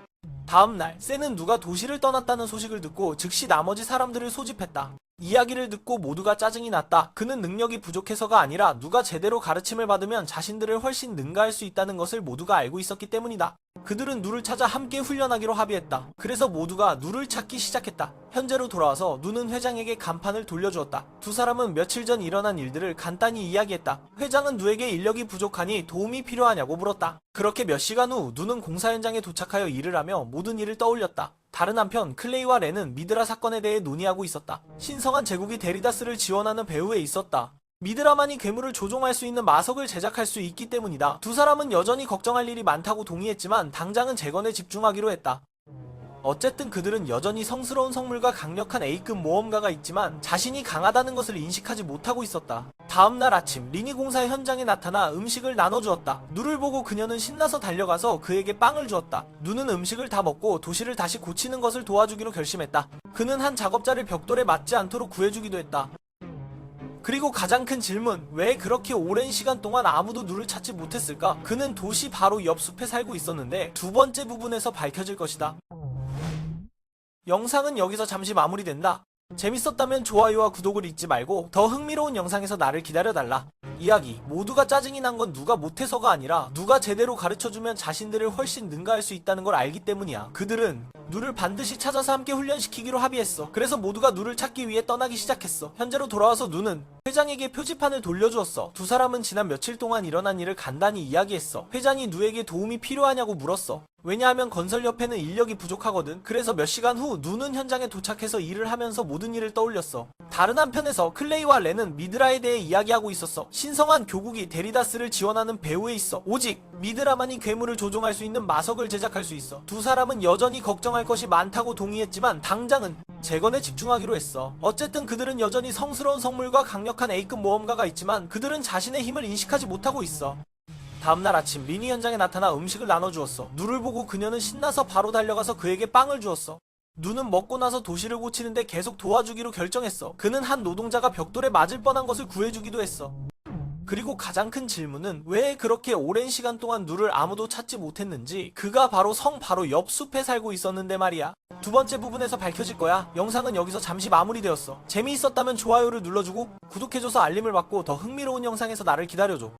다음날 센은 누가 도시를 떠났다는 소식을 듣고 즉시 나머지 사람들을 소집했다. 이야기를 듣고 모두가 짜증이 났다. 그는 능력이 부족해서가 아니라 누가 제대로 가르침을 받으면 자신들을 훨씬 능가할 수 있다는 것을 모두가 알고 있었기 때문이다. 그들은 누를 찾아 함께 훈련하기로 합의했다. 그래서 모두가 누를 찾기 시작했다. 현재로 돌아와서 누는 회장에게 간판을 돌려주었다. 두 사람은 며칠 전 일어난 일들을 간단히 이야기했다. 회장은 누에게 인력이 부족하니 도움이 필요하냐고 물었다. 그렇게 몇 시간 후 누는 공사 현장에 도착하여 일을 하며 모든 일을 떠올렸다. 다른 한편 클레이와 렌은 미드라 사건에 대해 논의하고 있었다. 신성한 제국이 데리다스를 지원하는 배후에 있었다. 미드라만이 괴물을 조종할 수 있는 마석을 제작할 수 있기 때문이다. 두 사람은 여전히 걱정할 일이 많다고 동의했지만 당장은 재건에 집중하기로 했다. 어쨌든 그들은 여전히 성스러운 성물과 강력한 A급 모험가가 있지만 자신이 강하다는 것을 인식하지 못하고 있었다. 다음날 아침 리니 공사 현장에 나타나 음식을 나눠주었다. 누를 보고 그녀는 신나서 달려가서 그에게 빵을 주었다. 누는 음식을 다 먹고 도시를 다시 고치는 것을 도와주기로 결심했다. 그는 한 작업자를 벽돌에 맞지 않도록 구해주기도 했다. 그리고 가장 큰 질문, 왜 그렇게 오랜 시간 동안 아무도 누를 찾지 못했을까? 그는 도시 바로 옆 숲에 살고 있었는데 두 번째 부분에서 밝혀질 것이다. 영상은 여기서 잠시 마무리된다. 재밌었다면 좋아요와 구독을 잊지 말고 더 흥미로운 영상에서 나를 기다려달라. 이야기, 모두가 짜증이 난 건 누가 못해서가 아니라 누가 제대로 가르쳐주면 자신들을 훨씬 능가할 수 있다는 걸 알기 때문이야. 그들은 누를 반드시 찾아서 함께 훈련시키기로 합의했어. 그래서 모두가 누를 찾기 위해 떠나기 시작했어. 현재로 돌아와서 누는 회장에게 표지판을 돌려주었어. 두 사람은 지난 며칠 동안 일어난 일을 간단히 이야기했어. 회장이 누에게 도움이 필요하냐고 물었어. 왜냐하면 건설 옆에는 인력이 부족하거든. 그래서 몇 시간 후 누는 현장에 도착해서 일을 하면서 모든 일을 떠올렸어. 다른 한편에서 클레이와 렌은 미드라에 대해 이야기하고 있었어. 신성한 교국이 데리다스를 지원하는 배후에 있어. 오직 미드라만이 괴물을 조종할 수 있는 마석을 제작할 수 있어. 두 사람은 여전히 걱정할 것이 많다고 동의했지만 당장은 재건에 집중하기로 했어. 어쨌든 그들은 여전히 성스러운 성물과 강력한 A급 모험가가 있지만 그들은 자신의 힘을 인식하지 못하고 있어. 다음날 아침 리니 현장에 나타나 음식을 나눠주었어. 누를 보고 그녀는 신나서 바로 달려가서 그에게 빵을 주었어. 누는 먹고 나서 도시를 고치는데 계속 도와주기로 결정했어. 그는 한 노동자가 벽돌에 맞을 뻔한 것을 구해주기도 했어. 그리고 가장 큰 질문은 왜 그렇게 오랜 시간 동안 누를 아무도 찾지 못했는지. 그가 바로 성 바로 옆 숲에 살고 있었는데 말이야. 두 번째 부분에서 밝혀질 거야. 영상은 여기서 잠시 마무리되었어. 재미있었다면 좋아요를 눌러주고 구독해줘서 알림을 받고 더 흥미로운 영상에서 나를 기다려줘.